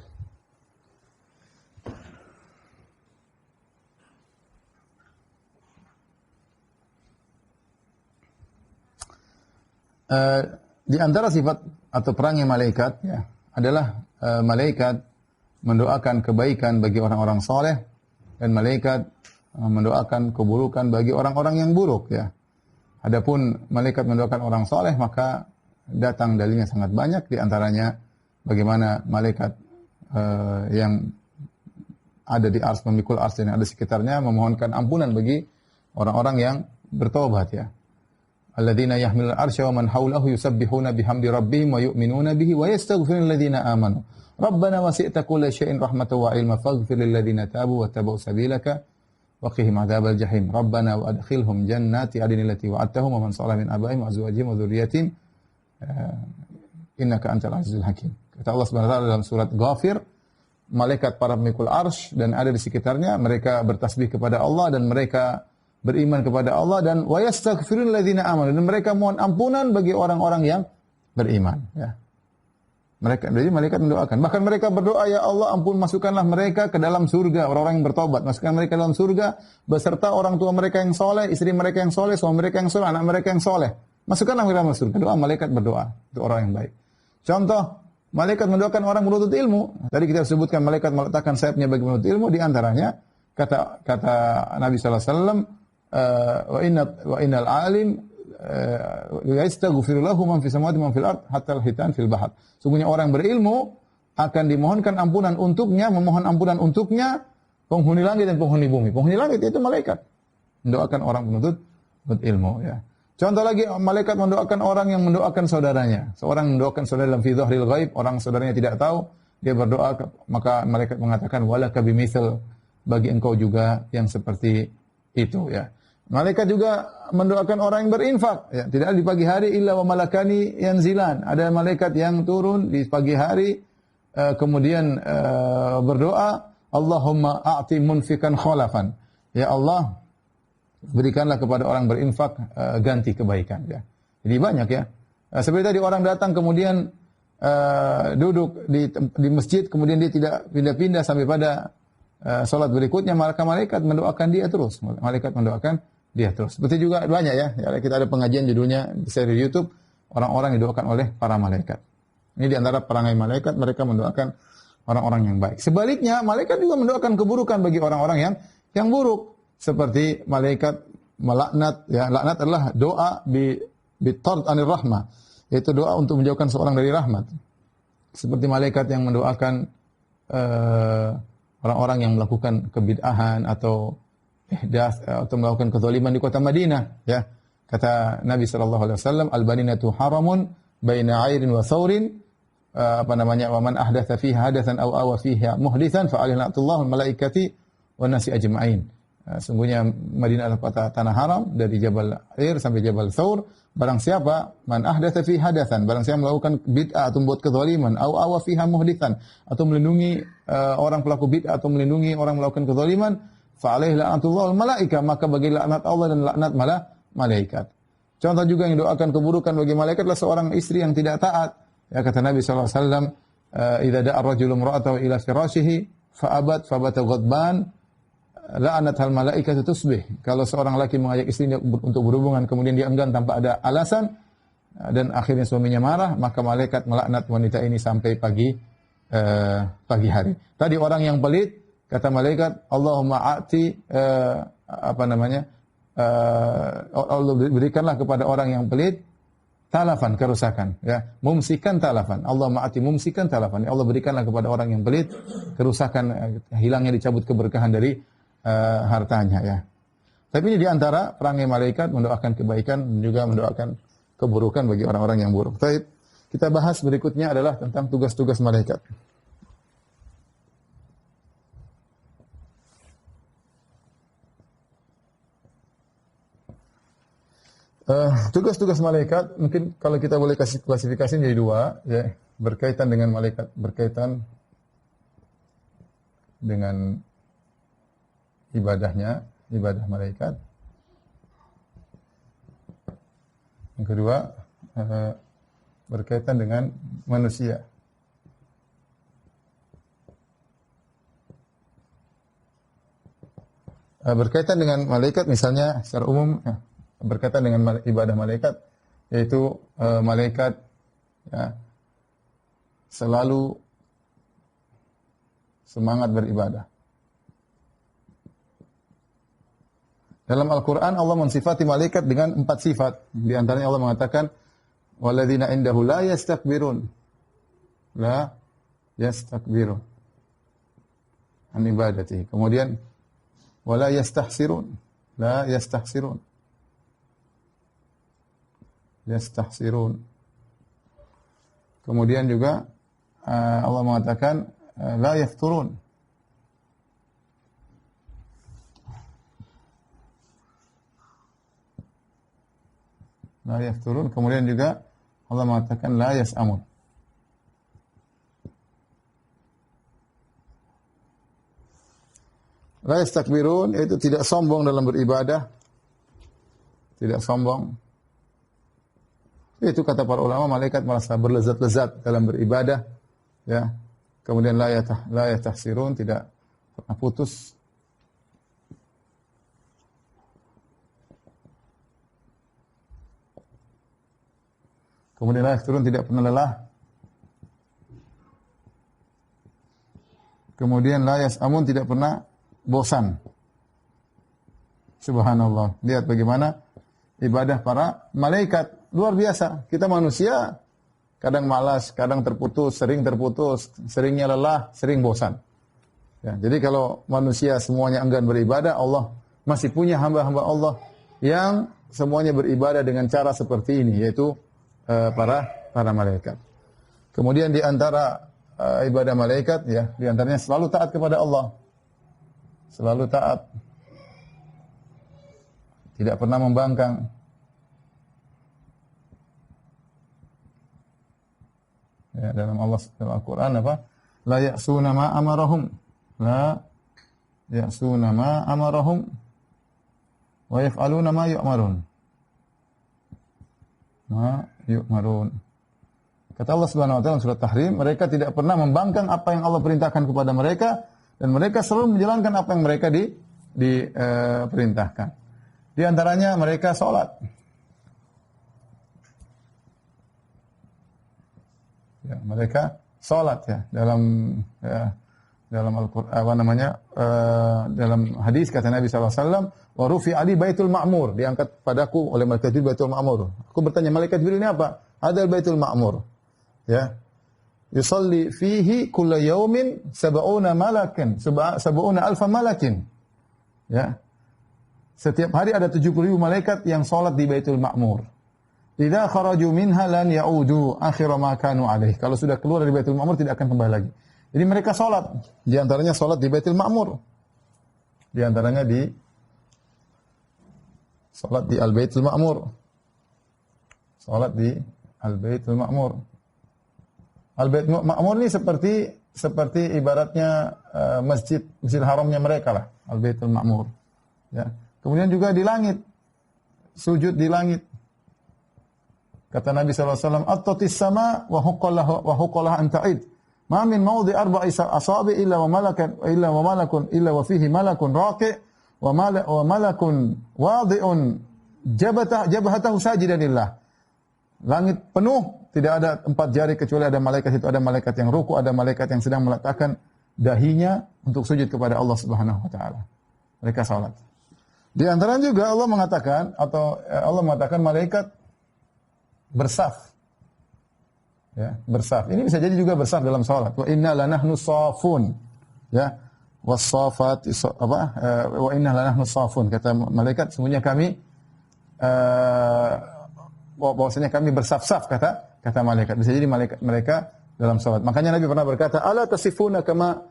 Di antara sifat atau perangai malaikat ya adalah malaikat mendoakan kebaikan bagi orang-orang soleh dan malaikat mendoakan keburukan bagi orang-orang yang buruk ya. Adapun malaikat mendoakan orang soleh maka datang dalilnya sangat banyak, di antaranya bagaimana malaikat yang ada di ars, memikul ars dan yang ada sekitarnya memohonkan ampunan bagi orang-orang yang bertobat ya. Alladzina yahmilul arsya wa man haulahu yusabbihuna bihamdi rabbihim wa yu'minuna bihi wa yastaghfiruna lilladzina amanu. Rabbana wasi'ta kulla syai'in rahmatan wa 'ilma faghfir lil ladzina tabu wa tabu sabilaka wa qihim adzabal jahim. Rabbana wa adkhilhum jannati 'adnin allati wa'adtahum wa man salaha min abaihim wa azwajihim wa dzurriyyatihim innaka antal azizul hakim. Kata Allah Subhanahu wa taala dalam surat Ghafir, malaikat para pemikul arsy dan ada di sekitarnya mereka bertasbih kepada Allah dan mereka beriman kepada Allah dan wa yastaghfirun ladzina amanu, dan mereka mohon ampunan bagi orang-orang yang beriman ya. Jadi malaikat mendoakan. Bahkan mereka berdoa, ya Allah ampun masukkanlah mereka ke dalam surga, orang-orang yang bertobat. Masukkan mereka dalam surga beserta orang tua mereka yang soleh, istri mereka yang soleh, suami mereka yang soleh, anak mereka yang soleh. Masukkanlah mereka dalam surga. Doa malaikat berdoa untuk orang yang baik. Contoh, malaikat mendoakan orang menuntut ilmu. Tadi kita sebutkan malaikat meletakkan sayapnya bagi menuntut ilmu. Di antaranya kata Nabi sallallahu alaihi wasallam, wa innal alim yastaghfiru lahu man fis samawati wa man fil ard hatta al-hitan fil bahr. Sungguhnya orang berilmu akan dimohonkan ampunan untuknya, memohon ampunan untuknya penghuni langit dan penghuni bumi. Penghuni langit itu malaikat mendoakan orang penuntut ilmu ya. Contoh lagi, malaikat mendoakan orang yang mendoakan saudaranya. Seorang mendoakan saudara dalam fi dhahril ghaib, orang saudaranya tidak tahu, dia berdoa, maka malaikat mengatakan walaka bimitsal, bagi engkau juga yang seperti itu ya. Malaikat juga mendoakan orang yang berinfak. Ya, tidak di pagi hari illa wa malakani yanzilan. Ada malaikat yang turun di pagi hari kemudian berdoa, Allahumma a'ti munfikan khalafan. Ya Allah, berikanlah kepada orang berinfak ganti kebaikan. Ya. Jadi banyak ya. Seperti tadi orang datang kemudian duduk di masjid, kemudian dia tidak pindah-pindah sampai pada salat berikutnya, maka malaikat mendoakan dia terus. Malaikat mendoakan dia terus. Seperti juga banyak ya. Kita ada pengajian judulnya di seri YouTube, orang-orang didoakan oleh para malaikat. Ini di antara perangai malaikat, mereka mendoakan orang-orang yang baik. Sebaliknya, malaikat juga mendoakan keburukan bagi orang-orang yang buruk. Seperti malaikat melaknat, ya, laknat adalah doa bitard anir rahmah, yaitu doa untuk menjauhkan seorang dari rahmat. Seperti malaikat yang mendoakan orang-orang yang melakukan kebid'ahan atau atau melakukan kezaliman di kota Madinah ya. Kata Nabi sallallahu alaihi wasallam, al-baninatu haramun baina 'airin wa thawrin, wa man ahdatha fiha hadatsan aw awa fiha muhditsan fa alaihi la'natullah wal malaikati wan nasi ajma'in. Sungguhnya Madinah adalah tanah haram dari Jabal Air sampai Jabal Thawr. Barang siapa man ahdatha fi hadatsan, barang siapa melakukan bid'ah atau membuat kezaliman, aw awa fiha muhditsan, atau melindungi orang pelaku bid'ah atau melindungi orang melakukan kezaliman, fa alaihi la'natullah wal malaika, maka bagi laknat Allah dan laknat malaikat. Contoh juga yang doakan keburukan bagi malaikat adalah seorang istri yang tidak taat. Ya, kata Nabi sallallahu alaihi wasallam, idza da'a ar-rajulu imra'atahu ila firashihi fa abat fa bata ghadban la'anathal malaikatu tusbih. Kalau seorang laki mengajak istrinya untuk berhubungan kemudian dia enggan tanpa ada alasan dan akhirnya suaminya marah, maka malaikat melaknat wanita ini sampai pagi hari. Tadi orang yang pelit, kata malaikat, Allahumma a'ti Allah berikanlah kepada orang yang pelit talafan, kerusakan ya, mumsikan talafan. Allahumma a'ti mumsikan talafan. Ya Allah, berikanlah kepada orang yang pelit kerusakan, hilangnya, dicabut keberkahan dari hartanya ya. Tapi ini di antara perangai malaikat mendoakan kebaikan dan juga mendoakan keburukan bagi orang-orang yang buruk. Baik, kita bahas berikutnya adalah tentang tugas-tugas malaikat. Tugas-tugas malaikat mungkin kalau kita boleh kasih klasifikasi jadi dua, ya, berkaitan dengan malaikat, berkaitan dengan ibadahnya, ibadah malaikat. Yang kedua, berkaitan dengan manusia. Berkaitan dengan malaikat misalnya secara umum, berkaitan dengan ibadah malaikat, yaitu malaikat ya, selalu semangat beribadah. Dalam Al-Quran Allah mensifati malaikat dengan 4 sifat. Di antaranya Allah mengatakan, وَالَّذِينَ عِنْدَهُ لَا يَسْتَكْبِرُونَ لَا يَسْتَكْبِرُونَ عَنْ ibadatihi. Kemudian, وَلَا يَسْتَحْسِرُونَ لَا يَسْتَحْسِرُونَ يَسْتَحْسِرُونَ. Kemudian juga Allah mengatakan, لَا يَفْتُرُونَ la yafturun. Kemudian juga Allah mengatakan la yas'amun. La yastakbirun, yaitu tidak sombong dalam beribadah. Tidak sombong. Itu kata para ulama, malaikat merasa berlezat-lezat dalam beribadah, ya. Kemudian la yatahsirun, tidak pernah putus. Kemudian la yafturun, tidak pernah lelah. Kemudian la yas'amun, tidak pernah bosan. Subhanallah. Lihat bagaimana ibadah para malaikat. Luar biasa. Kita manusia kadang malas, kadang terputus, seringnya lelah, sering bosan. Ya, jadi kalau manusia semuanya enggan beribadah, Allah masih punya hamba-hamba Allah yang semuanya beribadah dengan cara seperti ini, yaitu para malaikat. Kemudian di antara ibadah malaikat, ya, di antaranya selalu taat kepada Allah. Selalu taat. Tidak pernah membangkang. Ya, dalam Al-Qur'an apa? La ya'suna ma amarahum. La ya'suna ma amarahum wa yaf'aluna ma yu'marun. Ma yu'marun. Kata Allah Subhanahu wa taala dalam surat Tahrim, mereka tidak pernah membangkang apa yang Allah perintahkan kepada mereka dan mereka selalu menjalankan apa yang mereka diperintahkan. Di antaranya mereka salat. Ya, mereka salat ya dalam Al-Qur'an dalam hadis kata Nabi sallallahu alaihi wasallam, wa rufi ali baitul ma'mur, diangkat padaku oleh malaikat Jibril baitul ma'mur. Aku bertanya, malaikat Jibril ini apa? Ada baitul ma'mur. Ya. Yusalli fihi kulla yawmin 70 malakan, 70 alfa malakin. Ya. Setiap hari ada 70.000 malaikat yang salat di Baitul Ma'mur. Idza kharaju minha lan ya'udu akhir ma kanu alaih. Kalau sudah keluar dari Baitul Ma'mur tidak akan kembali lagi. Jadi mereka salat. Di antaranya salat di Baitul Ma'mur. Di antaranya salat di Al-Baitul Ma'mur. Salat di Al-Baitul Ma'mur. Al-Baitul Ma'mur ini seperti ibaratnya masjid haramnya mereka lah, Al-Baitul Ma'mur. Ya. Kemudian juga di langit, sujud di langit. Kata Nabi SAW, At-tatis sama wa huqqalah anta'id. Ma min mawdi arba'i asabi illa wa wa fihi malakun raqi' wa malakun wadi'un jabhatahu sajidanilah. Langit penuh, tidak ada 4 jari kecuali ada malaikat itu, ada malaikat yang ruku, ada malaikat yang sedang meletakkan dahinya untuk sujud kepada Allah Subhanahu wa taala. Mereka salat. Di antara juga Allah mengatakan malaikat bersaf. Ya, bersaf. Ini bisa jadi juga bersaf dalam salat. Wa inna lanahnu shafun. Ya. was-saffat wa inna lanahnu shafun. Kata malaikat, sesungguhnya kami bahwasanya kami bersaf-saf, kata malaikat. Bisa jadi mereka dalam salat. Makanya Nabi pernah berkata, "Ala tasifuna kama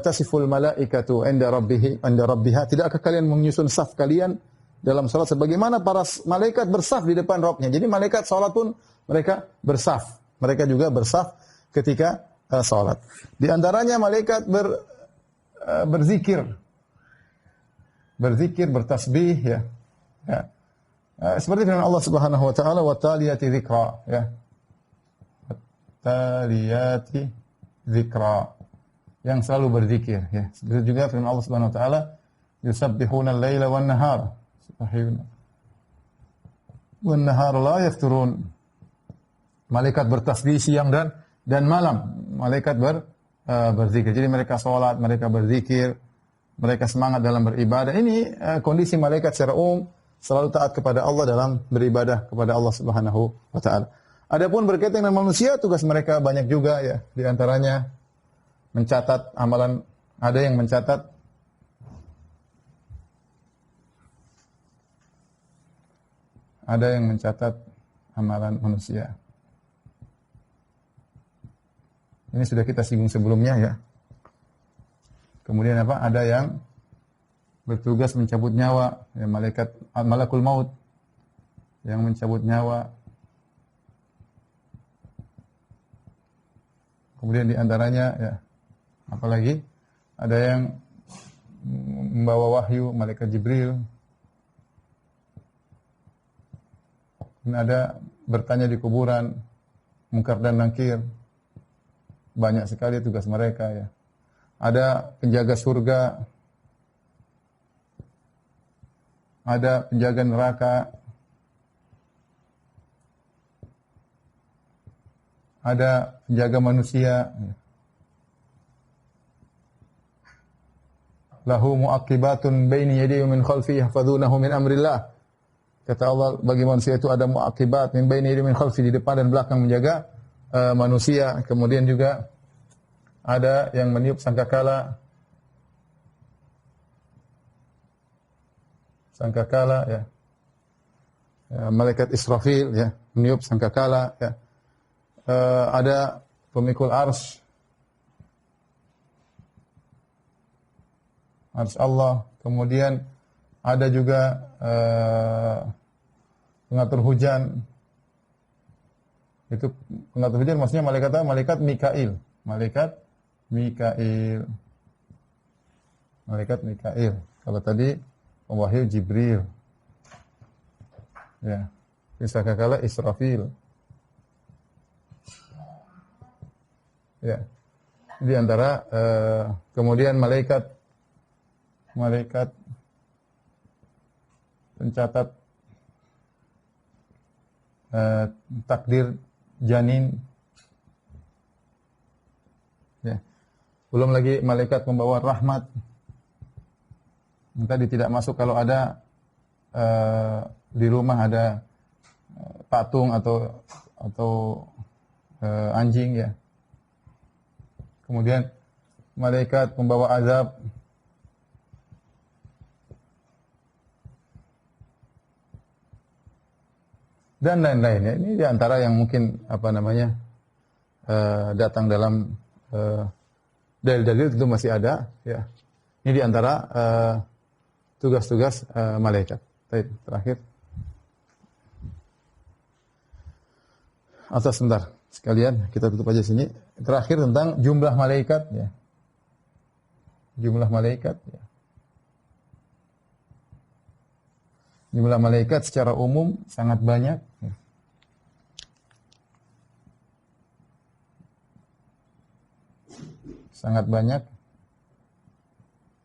tasiful malaikatu inda rabbiha." Tidakkah kalian menyusun saf kalian dalam salat sebagaimana para malaikat bersaf di depan Rabbnya? Jadi malaikat salat pun mereka bersaf. Mereka juga bersaf ketika salat. Di antaranya malaikat berzikir, bertasbih, ya. Seperti firman Allah Subhanahu wa taala, wa taliyati dzikra, ya. Taliyati dzikra, yang selalu berzikir, ya. Seperti juga firman Allah Subhanahu wa taala, yusabbihuna al-laila wan nahar, subhanahu wan nahar la yafturun. Malaikat bertasbih siang dan malam. Malaikat berzikir. Jadi mereka salat, mereka berzikir, mereka semangat dalam beribadah. Ini kondisi malaikat secara umum selalu taat kepada Allah dalam beribadah kepada Allah Subhanahu wa taala. Adapun berkaitan dengan manusia, tugas mereka banyak juga, ya. Di antaranya mencatat amalan, ada yang mencatat amalan manusia. Ini sudah kita singgung sebelumnya, ya. Kemudian apa? Ada yang bertugas mencabut nyawa, ya, malakul maut yang mencabut nyawa. Kemudian di antaranya, ya, apalagi ada yang membawa wahyu, malaikat Jibril. Dan ada bertanya di kuburan, Munkar dan Nakir. Banyak sekali tugas mereka, ya. Ada penjaga surga, ada penjaga neraka, ada penjaga manusia. Lahu mu'aqibatun baini yadayhi min khalfihi yahfazunahu min amrillah. Kata Allah, bagi manusia itu ada mu'aqibat min baini yadayhi min khalfihi, di depan dan belakang menjaga manusia. Kemudian juga ada yang meniup sangkakala, ya. Malaikat Israfil, ya, meniup sangkakala, ya. Ada pemikul arsy Allah. Kemudian ada juga pengatur hujan. Itu pengatur hujan maksudnya malaikat Mikail. Kalau tadi pemwahyu Jibril. Ya. Sangkakala Israfil. Ya. Di antara kemudian malaikat pencatat takdir janin. Ya. Belum lagi malaikat membawa rahmat. Tadi tidak masuk kalau ada di rumah ada patung atau anjing, ya. Kemudian malaikat membawa azab. Dan lain-lain, ya. Ini di antara yang mungkin datang dalam dalil-dalil, tentu masih ada, ya. Ini di antara tugas-tugas malaikat. Terakhir. Atau sebentar, sekalian kita tutup aja sini. Terakhir tentang jumlah malaikat, ya. Jumlah malaikat, ya. Jumlah malaikat secara umum sangat banyak, ya. Sangat banyak.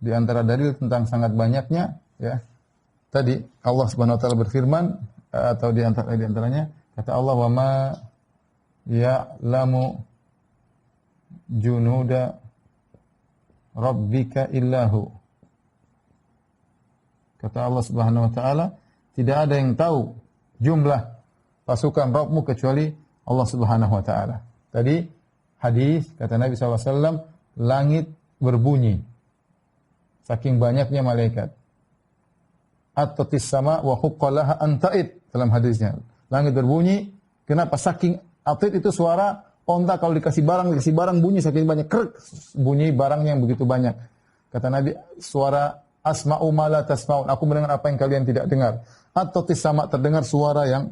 Di antara dalil tentang sangat banyaknya, ya. Tadi Allah Subhanahu wa taala berfirman, atau di antaranya kata Allah, "Wa ma ya'lamu junuda rabbika illahu." Kata Allah Subhanahu wa taala, tidak ada yang tahu jumlah pasukan Rabbmu kecuali Allah Subhanahu wa taala. Tadi hadis kata Nabi SAW, langit berbunyi, Saking banyaknya malaikat. At-tatis sama wa huqqalaha anta'id dalam hadisnya. Langit berbunyi, kenapa? Saking atit itu suara onta kalau dikasih barang bunyi saking banyak, krek, bunyi barangnya yang begitu banyak. Kata Nabi, suara asma'u ma la tasma'un, aku mendengar apa yang kalian tidak dengar. At-tatis sama, terdengar suara yang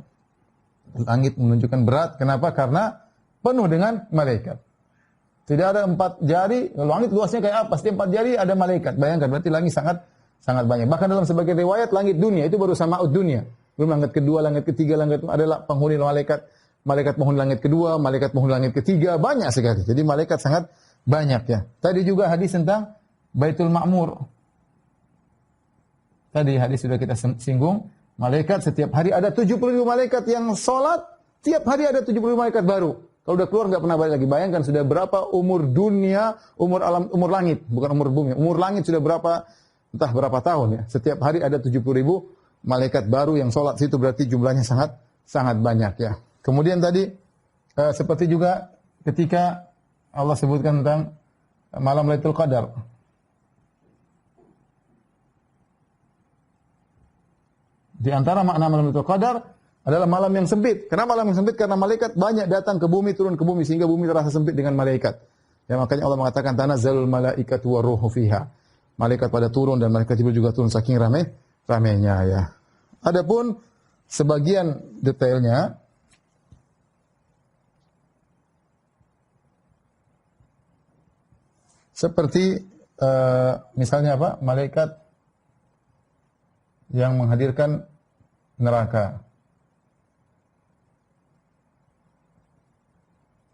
langit menunjukkan berat. Kenapa? Karena penuh dengan malaikat. Tidak ada 4 jari, langit luasnya kayak apa? Setiap 4 jari ada malaikat. Bayangkan, berarti langit sangat banyak. Bahkan dalam sebagian riwayat, langit dunia itu baru sama'ud dunia. Belum langit kedua, langit ketiga, langit adalah penghuni malaikat. Malaikat penghuni langit kedua, malaikat penghuni langit ketiga, banyak sekali. Jadi malaikat sangat banyak ya. Tadi juga hadis tentang Baitul Ma'mur. Tadi hadis sudah kita singgung. Malaikat setiap hari ada 70.000 malaikat yang sholat. Tiap hari ada 70.000 malaikat baru. Kalau udah keluar nggak pernah balik lagi. Bayangkan sudah berapa umur dunia, umur alam, umur langit, bukan umur bumi. Umur langit sudah berapa, entah berapa tahun ya. Setiap hari ada 70.000 malaikat baru yang sholat. Situ berarti jumlahnya sangat banyak ya. Kemudian tadi seperti juga ketika Allah sebutkan tentang malam Lailatul Qadar. Di antara makna malam Lailatul Qadar adalah malam yang sempit. Kenapa malam yang sempit? Karena malaikat banyak datang ke bumi, turun ke bumi sehingga bumi terasa sempit dengan malaikat. Ya makanya Allah mengatakan tanazzalul malaikatu waruhu fiha. Malaikat pada turun dan malaikat Jibril juga turun saking ramainya ya. Adapun sebagian detailnya seperti misalnya apa? Malaikat yang menghadirkan neraka.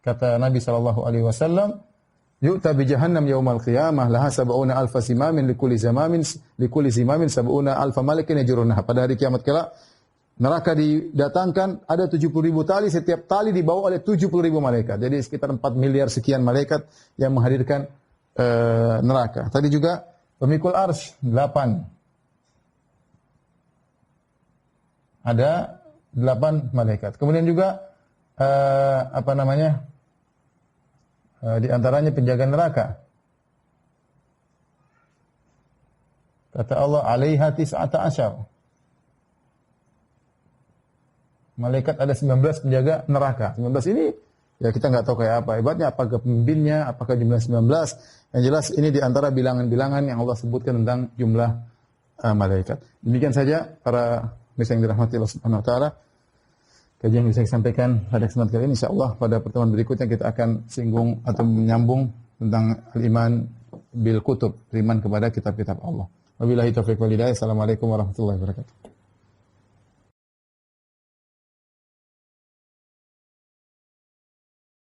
Kata Nabi SAW, yu'ta bi jahannam yaumal qiyamah laha sab'una alfa simamin likulli zimamin sab'una alfa malikin yajrunaha. Pada hari kiamat kelak neraka didatangkan, ada 70.000 tali, setiap tali dibawa oleh 70.000 malaikat. Jadi sekitar 4 miliar sekian malaikat yang menghadirkan neraka. Tadi juga pemikul arsy 8. Ada 8 malaikat. Kemudian juga di antaranya penjaga neraka. Kata Allah, alaiha tis'ata asyar. Malaikat ada 19 penjaga neraka. 19 ini ya kita nggak tahu kayak apa. Hebatnya apakah pemimpinnya, apakah jumlah 19. Yang jelas ini di antara bilangan-bilangan yang Allah sebutkan tentang jumlah malaikat. Demikian saja para yang dirahmati Allah Subhanahu wa taala. Kajian yang bisa disampaikan pada kesempatan kali ini, insyaallah pada pertemuan berikutnya kita akan singgung atau menyambung tentang al-iman bil kutub, iman kepada kitab-kitab Allah. Wabillahi taufiq wal hidayah. Assalamualaikum warahmatullahi wabarakatuh.